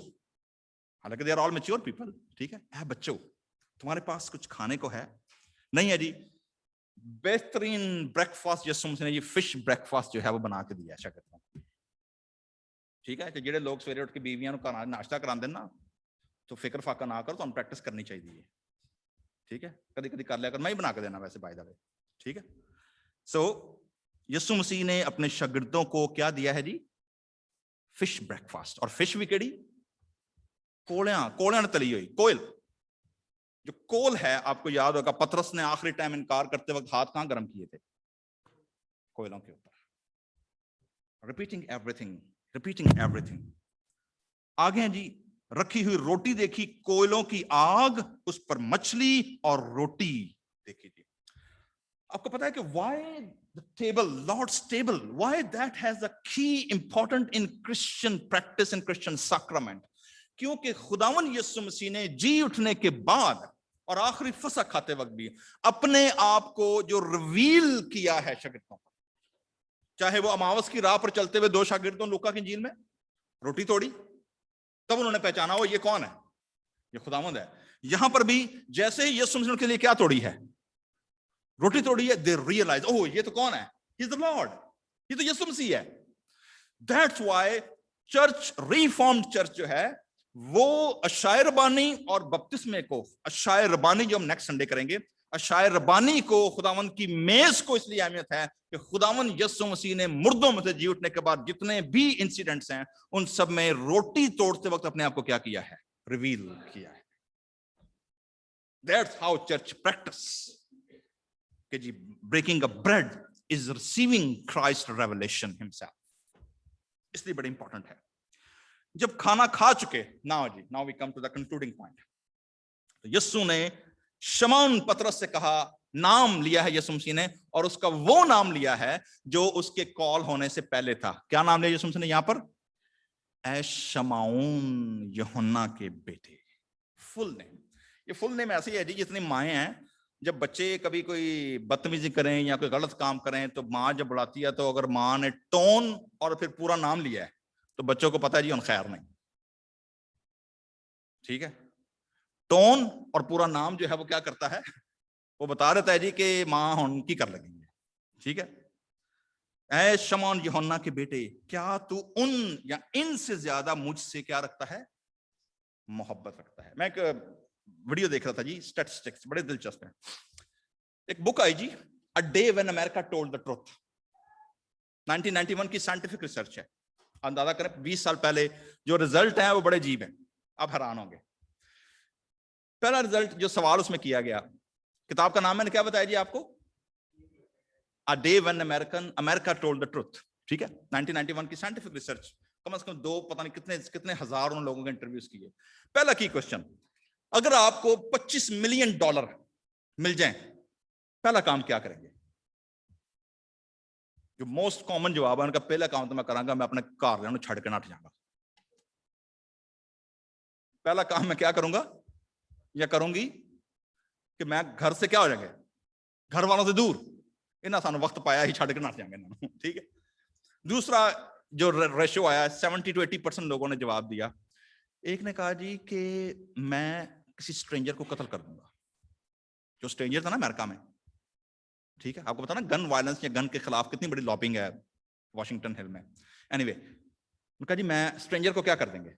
हालांकि they are all mature people, ठीक है, ए बच्चों तुम्हारे पास कुछ खाने को है? नहीं है जी। बेहतरीन ब्रेकफास्ट यीशु मसीह ने ये फिश ब्रेकफास्ट जो है वो बना के दिया शागिर्दों को। ठीक है, जेडे लोग सवेरे उठ के बीवियां को नाश्ता कराते ना, तो फिक्र फाका ना करो, तो प्रैक्टिस करनी चाहिए। ठीक है, कभी कभी कर लिया कर, मैं ही बना के देना वैसे बाय द वे। ठीक है, सो یسوع مسیح نے اپنے شاگردوں کو کیا دیا ہے جی؟ Fish breakfast. اور فش بھی کیڑی؟ کولیاں تلی ہوئی. کوئل جو کول ہے, آپ کو یاد ہوگا پترس نے آخری ٹائم انکار کرتے وقت ہاتھ کہاں گرم کیے تھے؟ کوئلوں کے اوپر. Repeating every thing. آگے جی رکھی ہوئی روٹی دیکھی, کوئلوں کی آگ, اس پر مچھلی اور روٹی دیکھی جی. آپ کو پتا ہے کہ Y the table, Lord's table, why that has a key important in Christian practice and Christian sacrament. کیونکہ خداون یسوع مسیح نے جی اٹھنے کے بعد اور آخری فسح کھاتے وقت بھی اپنے آپ کو جو ریویل کیا ہے شاگردوں کو, چاہے وہ اماوس کی راہ پر چلتے ہوئے 2 شاگردوں لوکا کی انجیل میں روٹی توڑی, تب انہوں نے پہچانا وہ یہ کون ہے, یہ خداوند ہے. یہاں پر بھی جیسے ہی یسوع مسیح کے لیے کیا توڑی ہے؟ روٹی توڑی ہے. they realize, oh یہ تو کون ہے؟ he's the Lord, یہ تو یسوع مسیح ہے. that's why church, reformed church جو ہے وہ عشائے ربانی اور بپتسمے کو, عشائے ربانی جو ہم نیکسٹ سنڈے کریں گے, عشائے ربانی کو خداوند کی میز کو اس لیے اہمیت ہے کہ خداوند یسوع مسیح نے مردوں میں سے جی اٹھنے کے بعد جتنے بھی انسیڈنٹس ہیں ان سب میں روٹی توڑتے وقت اپنے آپ کو کیا کیا ہے؟ ریویل کیا ہے. that's how church practice کہ جی breaking a bread is receiving Christ revelation himself. اس لیے بڑی امپورٹنٹ ہے. جب کھانا کھا چکے, now we come to the concluding point. تو یسوع نے شمعون پترس سے کہا, نام لیا ہے یسوع مسیح نے, اور اس کا وہ نام لیا ہے جو اس کے کال ہونے سے پہلے تھا. کیا نام لیا یسوع مسیح نے یہاں پر؟ اے شمعون یوحنا کے بیٹے. فل نیم. یہ فل نیم ایسی ہے جی جتنی مائیں ہیں, جب بچے کبھی کوئی بدتمیزی کریں یا کوئی غلط کام کریں تو ماں جب بلاتی ہے تو اگر ماں نے ٹون اور پھر پورا نام لیا ہے تو بچوں کو پتا ہے جی ان خیر نہیں. ٹھیک ہے, ٹون اور پورا نام جو ہے وہ کیا کرتا ہے, وہ بتا دیتا ہے جی کہ ماں ہن کی کر لگیں گے. ٹھیک ہے, اے شمعون یوحنا کے بیٹے, کیا تو ان یا ان سے زیادہ مجھ سے کیا رکھتا ہے؟ محبت رکھتا ہے. میں ایک ویڈیو دیکھ رہا تھا جی, اسٹیٹسٹکس بڑے دلچسپ ہیں. ایک بک آئی جی, A Day When America Told the Truth, 1991 کی سائنٹیفک ریسرچ ہے. اندازہ کریں 20 سال پہلے جو رزلٹ ہیں وہ بڑے عجیب ہیں, آپ حیران ہوں گے. پہلا رزلٹ جو سوال اس میں کیا گیا, کتاب کا نام میں نے کیا بتایا جی آپ کو؟ A Day When America Told the Truth. ٹھیک ہے, 1991 کی سائنٹیفک ریسرچ, کم از کم 2 پتہ نہیں کتنے ہزاروں لوگوں کے انٹرویوز کیے. پہلا کی کوشچن, اگر آپ کو $25 ملین مل جائیں پہلا کام کیا کریں گے؟ جو موسٹ کامن جواب ہے ان کا پہلا کام تو میں کراں گا, میں اپنے گھر والوں چھڑ کے نٹ جاؤں گا. پہلا کام میں کیا کروں گا یا کروں گی کہ میں گھر سے کیا ہو جائیں گے, گھر والوں سے دور, انہاں سانو وقت پایا ہی چھڑ کے نٹ جائیں گے. ٹھیک ہے. دوسرا جو ریشو آیا 70 to 80% لوگوں نے جواب دیا. ایک نے کہا جی کہ میں کسی اسٹرینجر کو قتل کر دوں گا. جو اسٹرینجر تھا نا امریکہ میں, ٹھیک ہے, آپ کو پتا نا گن وائلنس یا گن کے خلاف کتنی بڑی لابنگ ہے واشنگٹن ہل میں. اینی وے, کہا جی میں اسٹرینجر کو کیا کر دیں گے؟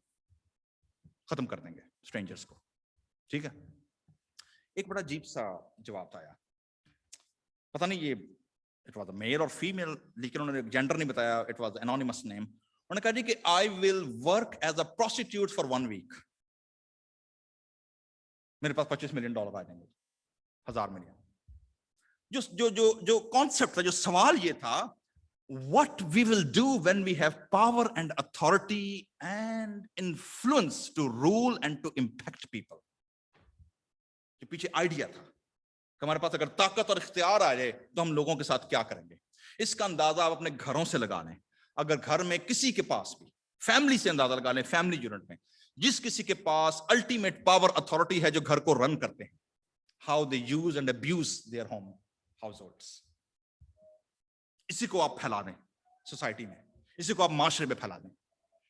ختم کر دیں گے اسٹرینجرز کو. ٹھیک ہے. ایک بڑا عجیب سا جواب آیا, پتہ نہیں یہ اٹ واز میل اور فیمیل, لیکن انہوں نے جینڈر نہیں بتایا, اٹ واز انونیمس نیم. انہوں نے کہا جی کہ I will work as a prostitute for 1 week. میرے پاس $25 ملین آ جائیں گے, 1000 ملین. جو کانسیپٹ تھا, جو سوال یہ تھا, what we will do when we have power and authority and influence to rule and to impact people. یہ پیچھے آئیڈیا تھا کہ ہمارے پاس اگر طاقت اور اختیار آ جائے تو ہم لوگوں کے ساتھ کیا کریں گے. اس کا اندازہ آپ اپنے گھروں سے لگا لیں. اگر گھر میں کسی کے پاس بھی, فیملی سے اندازہ لگا لیں, فیملی یونٹ میں جس کسی کے پاس الٹیمیٹ پاور اتھارٹی ہے جو گھر کو رن کرتے ہیں, how they use and abuse their home households. اسی کو آپ پھیلا دیں سوسائٹی میں, اسی کو آپ معاشرے میں پھیلا دیں,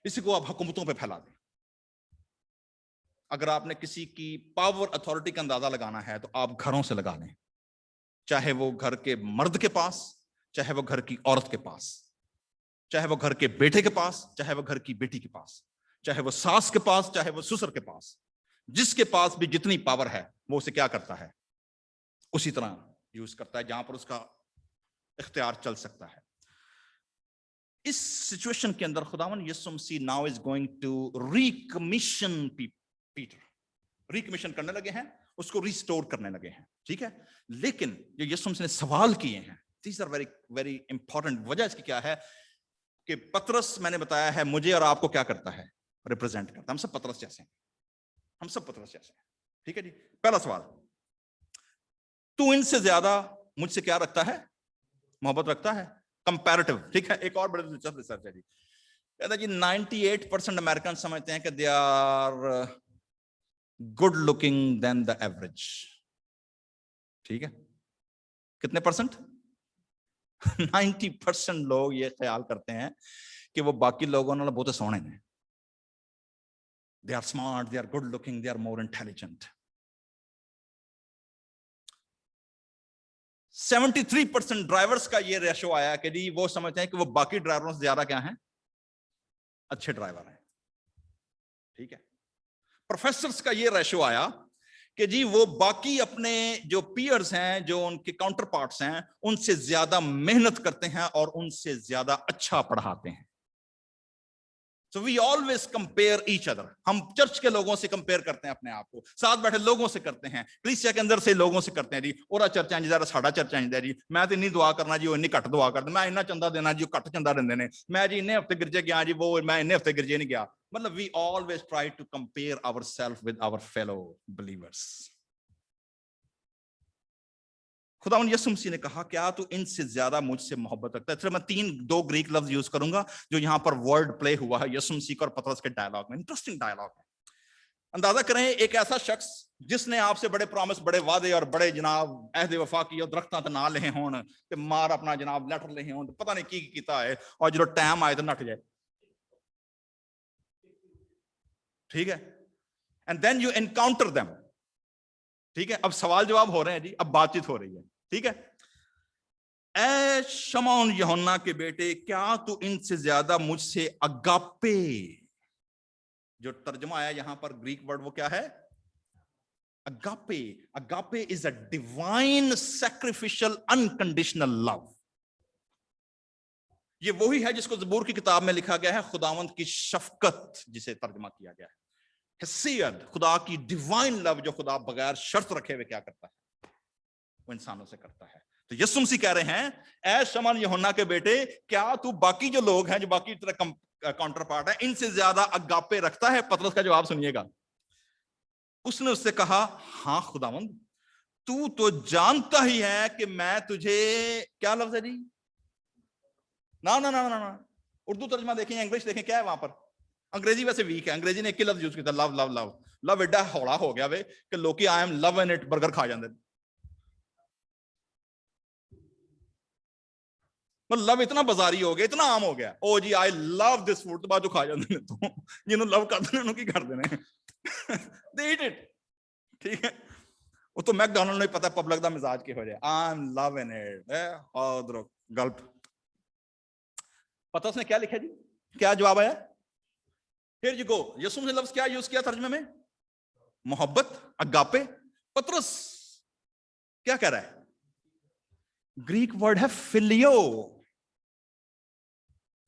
اسی کو آپ حکومتوں پہ پھیلا دیں. اگر آپ نے کسی کی پاور اتھارٹی کا اندازہ لگانا ہے تو آپ گھروں سے لگا لیں, چاہے وہ گھر کے مرد کے پاس, چاہے وہ گھر کی عورت کے پاس, چاہے وہ گھر کے بیٹے کے پاس, چاہے وہ گھر کی بیٹی کے پاس, چاہے وہ ساس کے پاس, چاہے وہ سسر کے پاس. جس کے پاس بھی جتنی پاور ہے وہ اسے کیا کرتا ہے, اسی طرح یوز کرتا ہے جہاں پر اس کا اختیار چل سکتا ہے. اس سچویشن کے اندر خداوند Yasu Masih now is going to recommission Peter, recommission کرنے لگے ہیں, اس کو ریسٹور کرنے لگے ہیں, ٹھیک ہے. لیکن جو یسوع مسیح نے سوال کیے ہیں, these are very very important. وجہ اس کی کیا ہے کہ پطرس, میں نے بتایا ہے, مجھے اور آپ کو کیا کرتا ہے, ریپرزینٹ کرتا ہے. ہم سب پطرس جیسے ہیں, ہم سب پطرس جیسے ہیں, ٹھیک ہے جی. پہلا سوال, تو ان سے زیادہ مجھ سے کیا رکھتا ہے, محبت رکھتا ہے, کمپیریٹیو, ٹھیک ہے. ایک اور بڑے دلچسپ ریسرچ ہے جی, کہتا ہے جی 98% امریکن سمجھتے ہیں کہ they are good looking than the average, ٹھیک ہے. کتنے پرسنٹ؟ 90% لوگ یہ خیال کرتے ہیں کہ وہ باقی لوگوں نے بہت سونے ہیں. They are smart, they are good looking, they are more intelligent. 73% drivers کا یہ ریشو آیا کہ جی وہ سمجھتے ہیں کہ وہ باقی ڈرائیوروں سے زیادہ کیا ہیں, اچھے ڈرائیور ہیں, ٹھیک ہے. پروفیسرز کا یہ ریشو آیا کہ جی وہ باقی اپنے جو پیئرز ہیں, جو ان کے کاؤنٹر پارٹس ہیں, ان سے زیادہ محنت کرتے ہیں اور ان سے زیادہ اچھا پڑھاتے ہیں. So we always compare each other. ہم چرچ کے لوگوں سے کمپیئر کرتے ہیں اپنے آپ کو, ساتھ بیٹھے لوگوں سے کرتے ہیں, کلیسیا کے اندر سے لوگوں سے کرتے ہیں جی, اور چرچا جی ذرا ساڈا چرچا جی, میں تو نہیں دعا کرنا جی, وہ نہیں گھٹ دعا کرنا, میں اتنا چندہ دینا جی, گھٹ چندہ دیندے نے, میں جی اتنے ہفتے گرجے گیا جی, وہ میں اتنے ہفتے گرجے نہیں گیا. مطلب we always try to compare ourselves with our fellow believers. خداوند یسوع مسیح نے کہا کیا تو ان سے زیادہ مجھ سے محبت رکھتا ہے. پھر میں دو گریک لفظ یوز کروں گا جو یہاں پر ورڈ پلے ہوا ہے یسوع مسیح اور پطرس کے ڈائلاگ میں. انٹرسٹنگ ڈائلاگ ہے. اندازہ کریں ایک ایسا شخص جس نے آپ سے بڑے پرامس, بڑے وعدے اور بڑے جناب عہد وفا کی, اور درختاں تے نہ لے ہون تے مار اپنا جناب لیٹر لے ہون, پتہ نہیں کی کیتا ہے, اور جو ٹائم آئے تو نٹ جائے, ٹھیک ہے. And then you encounter them, ٹھیک ہے. اب سوال جواب ہو رہے ہیں جی, اب بات چیت ہو رہی ہے, ٹھیک ہے. اے شمعون یوحنا کے بیٹے, کیا تو ان سے زیادہ مجھ سے اگاپے, جو ترجمہ آیا یہاں پر گریک ورڈ وہ کیا ہے, اگاپے. اگاپے از اے ڈیوائن سیکریفیشل انکنڈیشنل لو. یہ وہی ہے جس کو زبور کی کتاب میں لکھا گیا ہے خداوند کی شفقت, جسے ترجمہ کیا گیا ہے حیثیت, خدا کی ڈیوائن لو, جو خدا بغیر شرط رکھے ہوئے کیا کرتا ہے, وہ انسانوں سے کرتا ہے. تو یسوع مسیح کہہ رہے ہیں اے شمعون یوحنا کے بیٹے, کیا تو باقی جو لوگ ہیں, جو باقی طرح کاؤنٹر پارٹ ہے, ان سے زیادہ اگاپے رکھتا ہے؟ پطرس کا جواب سنیے گا. اس نے اس سے کہا ہاں خداوند, تو جانتا ہی ہے کہ میں تجھے, کیا لفظ ہے جی, نا اردو ترجمہ دیکھیں, انگلش دیکھیں, کیا ہے وہاں پر. انگریزی ویسے ویک ہے, انگریزی نے ایک ہی لفظ یوز کیا تھا, لو. لو ایڈا ہوڑا ہو گیا وے کہ لوکی I am loving it burger کھا جاندے. لو اتنا بازاری ہو گیا, اتنا عام ہو گیا, او جی آئی لو دس فوڈ, تو بعد جو کھا جاندے نے, تو جنہوں لو کرتے ہیں انہوں کی کر دینے, they eat it, ٹھیک ہے. وہ تو میک ڈونلڈ نہیں پتا پبلک دا مزاج کی ہو جائے, آئی ایم loving it, اور گلپ. پتہ اس نے کیا لکھا جی, کیا جواب آیا, Here you go. یسوع نے لفظ کیا یوز کیا ترجمے میں, محبت, اگاپے. پطرس کیا کہہ رہا ہے, گریک ورڈ ہے فلیو.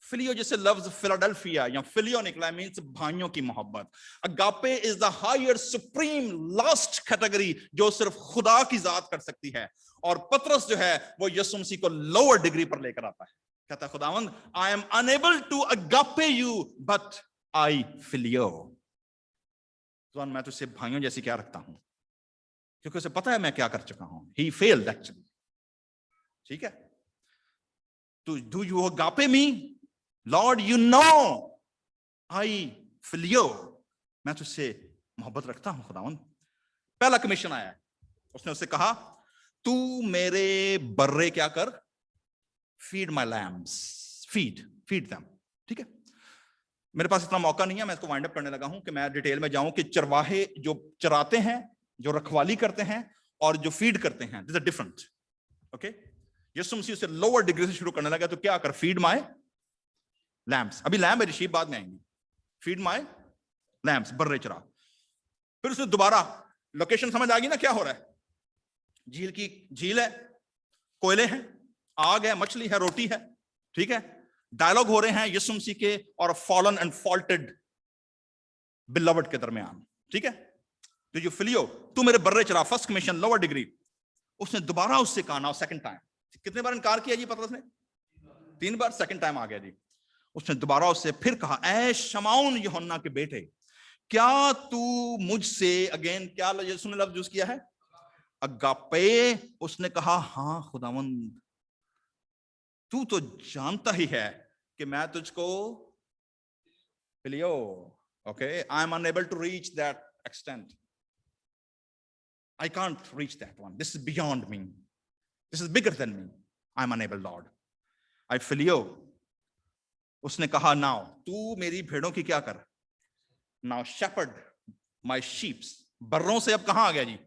فلیو جسے لفظ فیلاڈلفیا یا فلیو نکلا ہے, مینس بھائیوں کی محبت. Agape is the higher supreme last category جو صرف خدا کی ذات کر سکتی ہے, اور پطرس جو ہے وہ یسوع مسیح کو لوور ڈگری پر لے کر آتا ہے. کہتا ہے خداوند I am unable to agape you but I filiо. میں تو اسے بھائیوں جیسی کیا رکھتا ہوں, کیونکہ اسے پتا ہے میں کیا کر چکا ہوں. He failed actually, ٹھیک ہے. تو do you agape me? Lord, you know I filiо. میں تو اسے محبت رکھتا ہوں خداوند. پہلا کمیشن آیا, اس نے اسے کہا تو میرے برے کیا کر, feed my lambs, feed them, ٹھیک ہے. میرے پاس اتنا موقع نہیں ہے, میں اس کو وائنڈ اپ کرنے لگا ہوں کہ میں ڈیٹیل میں جاؤں کہ چرواہے جو چراتے ہیں, جو رکھوالی کرتے ہیں, اور جو فیڈ کرتے ہیں, دس آر ڈفرنٹ. اوکے, یسوع مسیح سے لوور ڈگری سے شروع کرنے لگا, تو کیا کر, فیڈ مائی لیمبس. ابھی لیمب ہے, شیپ بعد میں آئیں گی. فیڈ مائی لیمبس, برے چرا. پھر اس نے دوبارہ لوکیشن سمجھ آ گئی نا کیا ہو رہا ہے, جھیل ہے, کوئلے ہیں, آگ ہے, مچھلی ہے, روٹی ہے, ٹھیک ہے. डायलॉग हो रहे हैं यीशु मसीह के और फॉलन एंड फॉल्टेड बिलवड के दरमियान, ठीक है। तो जो फिलियो, तू मेरे बर्रे चला, फर्स्ट कमीशन, लोअर डिग्री। उसने दोबारा उससे कहा ना, सेकंड टाइम। कितने बार इनकार किया जी पतरस ने? 3 बार, सेकंड टाइम आ गया जी। उसने दोबारा उससे फिर कहा, ऐ शमौन यूहन्ना के बेटे, क्या तू मुझसे, अगेन क्या यीशु ने लफ्ज यूज किया है? अगापे। उसने कहा, हाँ खुदावंद, तू तो जानता ही है कि मैं तुझको phileo, okay, I am unable to reach that extent, I can't reach that one. This is beyond me. This is bigger than me. I'm unable, Lord. I filio. उसने कहा, now तू मेरी भेड़ों की क्या कर? Now shepherd my sheep. बर्रों से अब कहां आ गया जी?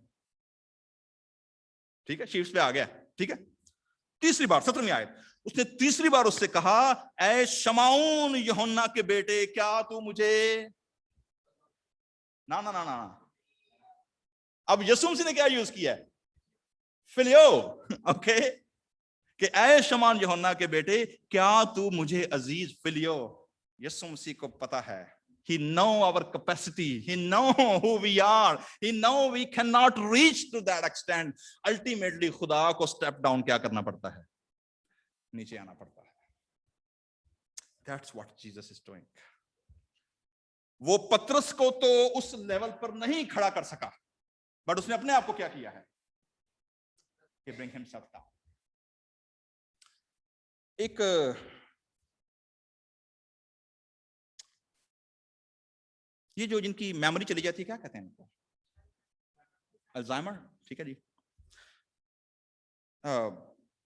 ठीक है, sheep पे आ गया, ठीक है। तीसरी बार 17वीं आयत, उसने तीसरी बार उससे कहा, ऐ शमौन यूहन्ना के बेटे, क्या तू मुझे ना ना ना ना। अब यीशु मसीह ने क्या यूज किया है? फिलियो, ओके, कि ऐ शमौन यूहन्ना के बेटे, क्या तू मुझे अजीज फिलियो। यीशु मसीह को पता है, he know our capacity, he know who we are, he know we cannot reach to that extent. Ultimately खुदा को स्टेप डाउन क्या करना पड़ता है? नीचे आना पड़ता है। That's what Jesus is doing. वो पतरस को तो उस लेवल पर नहीं खड़ा कर सका, बट उसने अपने आप को क्या किया है? He bring himself down. एक ये जो जिनकी मेमोरी चली जाती है, क्या कहते हैं इनको? अल्जाइमर, ठीक है जी।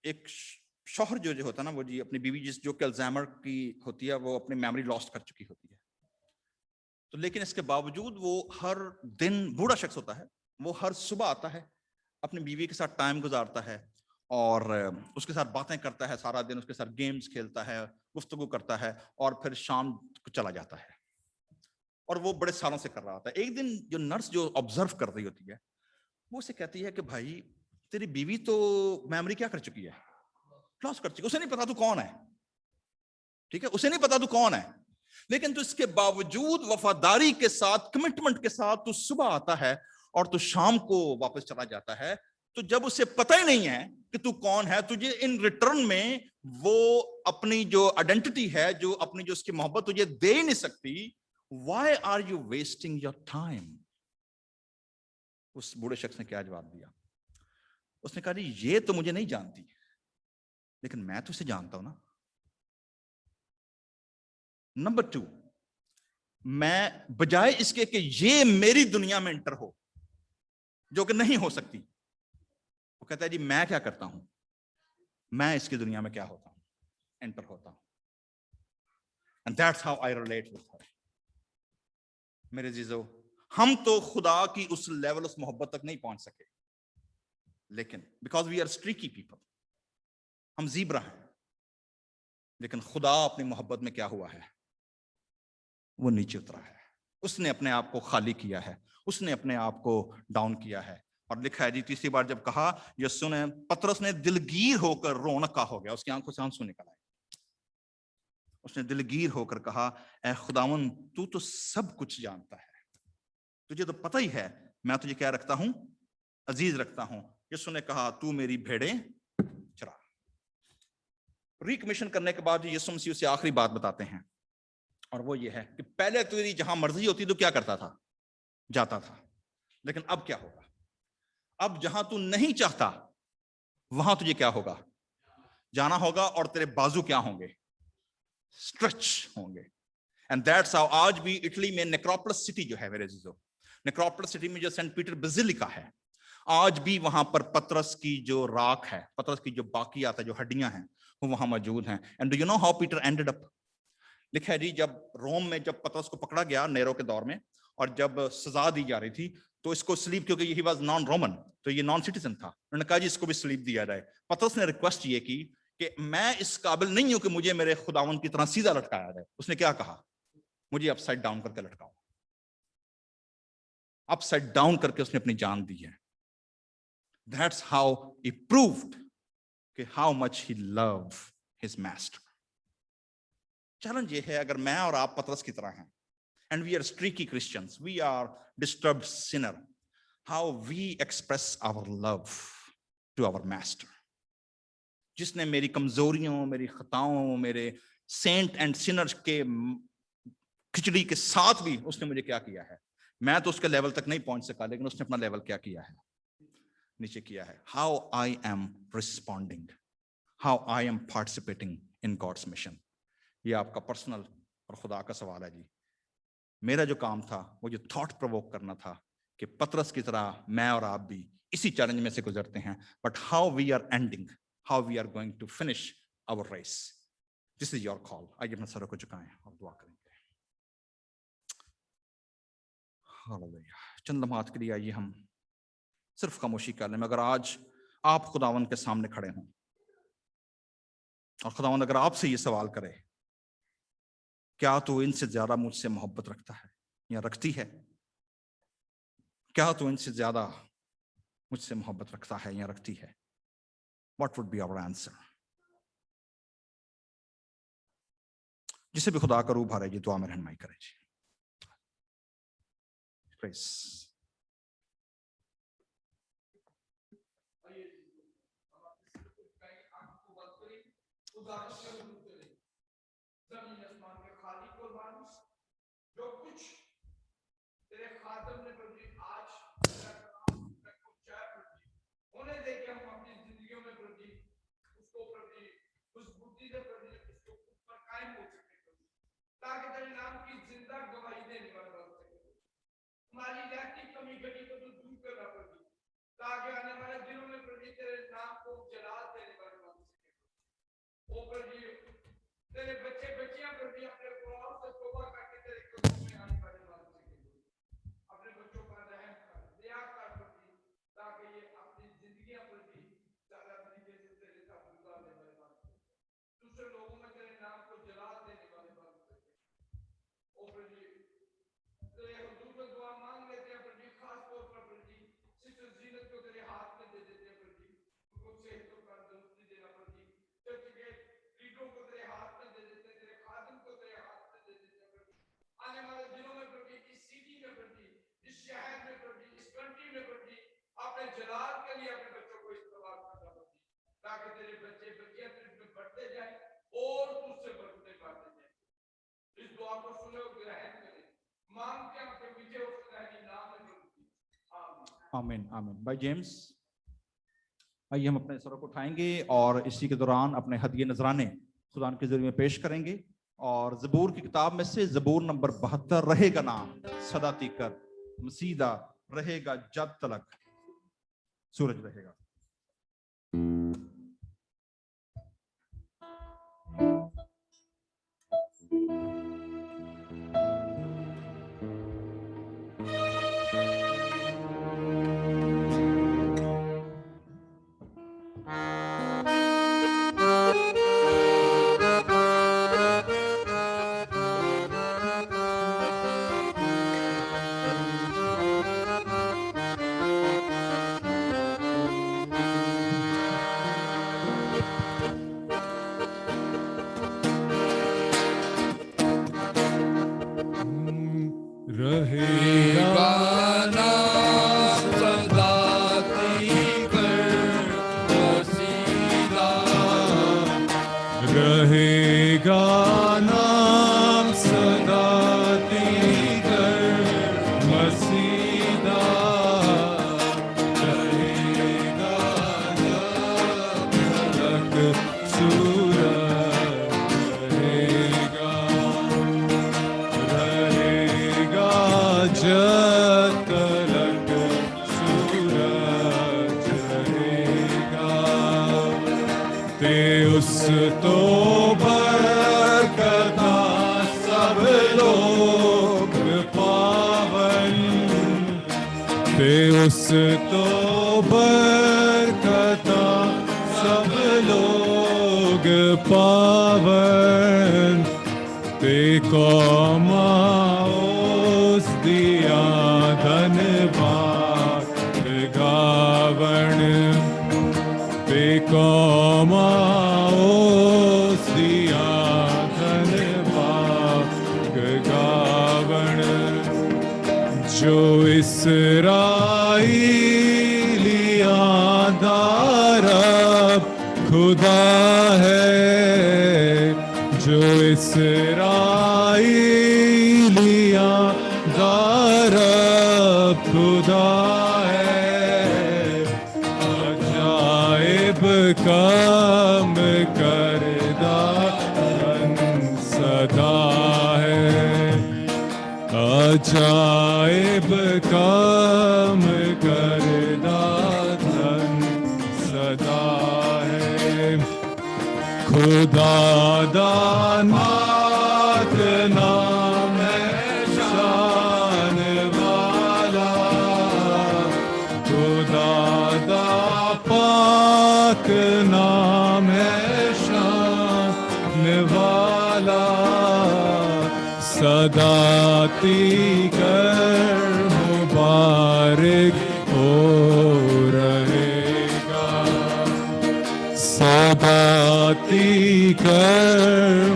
एक शौहर जो होता है ना, वो जी अपनी बीवी जो कि अल्जाइमर की होती है, वो अपनी मेमोरी लॉस्ट कर चुकी होती है। तो लेकिन इसके बावजूद वो हर दिन, बूढ़ा शख्स होता है, वो हर सुबह आता है, अपनी बीवी के साथ टाइम गुजारता है और उसके साथ बातें करता है सारा दिन, उसके साथ गेम्स खेलता है, गुफ्तगू करता है, और फिर शाम को चला जाता है। और वो बड़े सालों से कर रहा था। एक दिन जो नर्स जो ऑब्जर्व कर रही होती है, वो उसे कहती है कि भाई तेरी बीवी तो मेमोरी क्या कर चुकी है? लॉस कर चुकी है, उसे नहीं पता तू कौन है, ठीक है, उसे नहीं पता तू कौन है, लेकिन तू इसके बावजूद वफादारी के साथ, कमिटमेंट के साथ तू सुबह आता है और तू शाम को वापस चला जाता है। तो जब उसे पता ही नहीं है कि तू कौन है, तुझे इन रिटर्न में वो अपनी जो आइडेंटिटी है, जो अपनी जो उसकी मोहब्बत तुझे दे ही नहीं सकती। Why are you wasting your time? उस बूढ़े शख्स ने क्या जवाब दिया? उसने कहा, ये तो मुझे नहीं जानती, लेकिन मैं तो इसे जानता हूं ना। नंबर 2, मैं बजाय इसके कि ये मेरी दुनिया में एंटर हो, जो कि नहीं हो सकती, वो कहता है जी मैं क्या करता हूं, मैं इसकी दुनिया में क्या होता हूं, एंटर होता हूं। And that's how I relate with her. मेरे जीजो, हम तो खुदा की उस लेवल, उस मोहब्बत तक नहीं पहुंच सके, लेकिन बिकॉज वी आर स्ट्रीकी पीपल, हम ज़ीब्रा हैं, लेकिन खुदा अपनी मोहब्बत में क्या हुआ है? वो नीचे उतरा है। उसने अपने आप को खाली किया है, उसने अपने आप को डाउन किया है। और लिखा है जी, तीसरी बार जब कहा, यीशु ने, पतरस ने दिलगीर होकर रोनका हो गया, उसकी आंखों से आंसू निकल आए। उसने दिलगीर होकर कहा, ऐ खुदावन, तू तो सब कुछ जानता है, तुझे तो पता ही है मैं तुझे क्या रखता हूं, अजीज रखता हूं। यीशु ने कहा, तू मेरी भेड़ें चरा। रिकमीशन करने के बाद यीशु मसीह उसे आखिरी बात बताते हैं, और वो ये है कि पहले तेरी जहां मर्जी होती तो क्या करता था? जाता था। लेकिन अब क्या होगा? अब जहां तू नहीं चाहता वहां तुझे क्या होगा? जाना होगा, और तेरे बाजू क्या होंगे? स्ट्रेच होंगे। एंड दैट्स हाउ आज भी इटली में नेक्रोपोलिस सिटी जो है मेरे जीजो, नेक्रोपोलिस सिटी में जो सेंट पीटर बेसिलिका है, आज भी वहां पर पतरस की जो राख है, पतरस की जो बाकियात है, जो हड्डियां हैं, वो वहां मौजूद हैं। And do you know how Peter ended up? लिखा है जी, जब रोम में जब पतरस को पकड़ा गया नेरो के दौर में, और जब सजा दी जा रही थी, तो इसको स्लीप, क्योंकि ही वाज नॉन रोमन, तो ये नॉन सिटीजन था, उन्होंने कहा जी इसको भी स्लीप दिया जाए। पतरस ने रिक्वेस्ट ये की कि मैं इस काबिल नहीं हूं कि मुझे मेरे खुदावन की तरह सीधा लटकाया जाए। उसने क्या कहा? मुझे अपसाइड डाउन करके लटकाओ। अपसाइड डाउन करके उसने अपनी जान दी है। दैट्स हाउ ही प्रूव्ड कि how much he love his master. Challenge ये है, अगर मैं और आप पतरस की तरह हैं, and we are streaky Christians, we are disturbed sinner, how we express our love to our master, जिसने मेरी कमजोरियों, मेरी खताओं, मेरे सेंट एंड सिनर्स के खिचड़ी के साथ भी उसने मुझे क्या किया है। मैं तो उसके लेवल तक नहीं पहुंच सका, लेकिन उसने अपना लेवल क्या किया है, नीचे किया है। How I am responding, how I am participating in God's mission. ये आपका पर्सनल और खुदा का सवाल है जी। मेरा जो काम था वो जो थॉट प्रोवोक करना था कि पतरस की तरह मैं और आप भी इसी चैलेंज में से गुजरते हैं, but how we are ending, how we are going to finish our race, this is your call. आइए अपने सरों को झुकाएं और दुआ करेंगे। हालेलुया। चंद लम्हात के लिए आइए हम सिर्फ खामोशी कर लें। अगर आज आप खुदावंद के सामने खड़े हों और खुदावंद अगर आपसे ये सवाल करे, क्या तू इनसे ज्यादा मुझसे मोहब्बत रखता है या रखती है? क्या तू इनसे ज्यादा मुझसे मोहब्बत रखता है या रखती है? What would be our answer? जिसे भी खुदा का रूह भरे जी, दुआ में रहनुमाई करे जी। Praise. जो कुछ तेरे खातम ने प्रभु आज होने दे के हम अपनी जिंदगियों में प्रभु उसको प्रभु उस बुद्धि से प्रभु उसको ऊपर कायम हो सके प्रभु, ताकि तेरे नाम की जिंदा गवाही देने वाला बन सके। हमारी जाति कमी घटी को तो दूर करना प्रभु, ताकि आने वाले दिनों में प्रभु तेरे नाम को जलाल देने वाले बन सके। ओ प्रभु तेरे बच्चे बच्चियां प्रभु अपने गुनाहों से तौबा करके तेरे कदमों में आने वाले बन सके। अपने बच्चों पर रहम कर, दया कर प्रभु, ताकि ये अपनी जिंदगियां प्रभु ज्यादा तरीके से तेरे साथ गुजारने वाले बन सके, दूसरे लोगों में तेरे नाम को जलाल देने वाले बन सके। ओ प्रभु तेरे हुजूर में दुआ मांग लेते हैं प्रभु, खास तौर पर प्रभु सिस्टर जीनत को तेरे हाथ में दे देते हैं प्रभु, उनको सेहत और तंदुरुस्ती देना प्रभु, चर्च के लीडरों को तेरे हाथ में दे देते हैं, तेरे खादिम को तेरे हाथ में दे देते हैं प्रभु। आने वाले दिनों में प्रभु इस सिटी में प्रभु, इस शहर में प्रभु, इस कंट्री में प्रभु अपने जलाल के लिए अपने बच्चों को इस्तेमाल करना प्रभु, ताकि तेरे बच्चे बच्चियां तेरे में बढ़ते जाएं और तुझसे बढ़ते पाते जाएं। इस दुआ को सुनो, ग्रहण करें, मांगते हैं आपके मीठे और सुनहरे नाम में प्रभु, आमीन आमीन। भाई जेम्स, आइए हम अपने सरों को उठाएंगे और इसी के दौरान अपने हदिये नजराने खुदा के जरिए में पेश करेंगे। और ज़बूर की किताब में से ज़बूर नंबर 72, रहेगा नाम सदा तीकर मसीदा रहेगा जब तलक सूरज रहेगा। Come on, اسرائیلیاں دا رب خدا ہے، جو اسرائیلیاں دا رب خدا ہے، عجائب کام کردہ صدا ہے، عجائب کام کردہ صدا ہے، خدا دانات نام ہے شان والا، خدا دا پاک نام ہے شان والا، صداتی کر مبارک ہو رہے گا، صداتی کر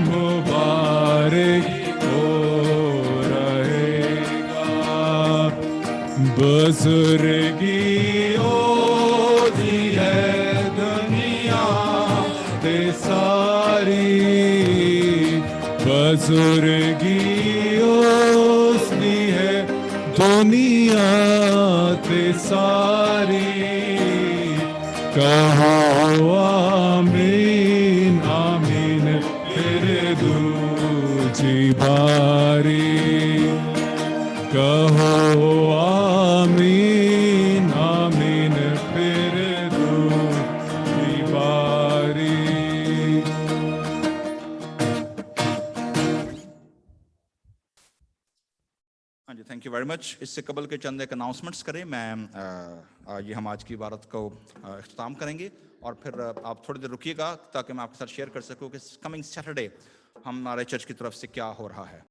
مبارک ہو رہے گا، بزرگی ہوتی ہے دنیا تے ساری، بزرگی اس دی ہے دنیا تے ساری، کہو آمین آمین پھر دوجی باری، کہو آمین آمین پھر دوجی باری۔ ہاں جی، تھینک یو ویری مچ۔ اس سے قبل کے چند ایک اناؤنسمنٹس کریں، میں یہ ہم آج کی عبارت کو اختتام کریں گے، اور پھر آپ تھوڑی دیر رکیے گا تاکہ میں آپ کے ساتھ شیئر کر سکوں کہ کمنگ سیٹرڈے ہمارے چرچ کی طرف سے کیا ہو رہا ہے۔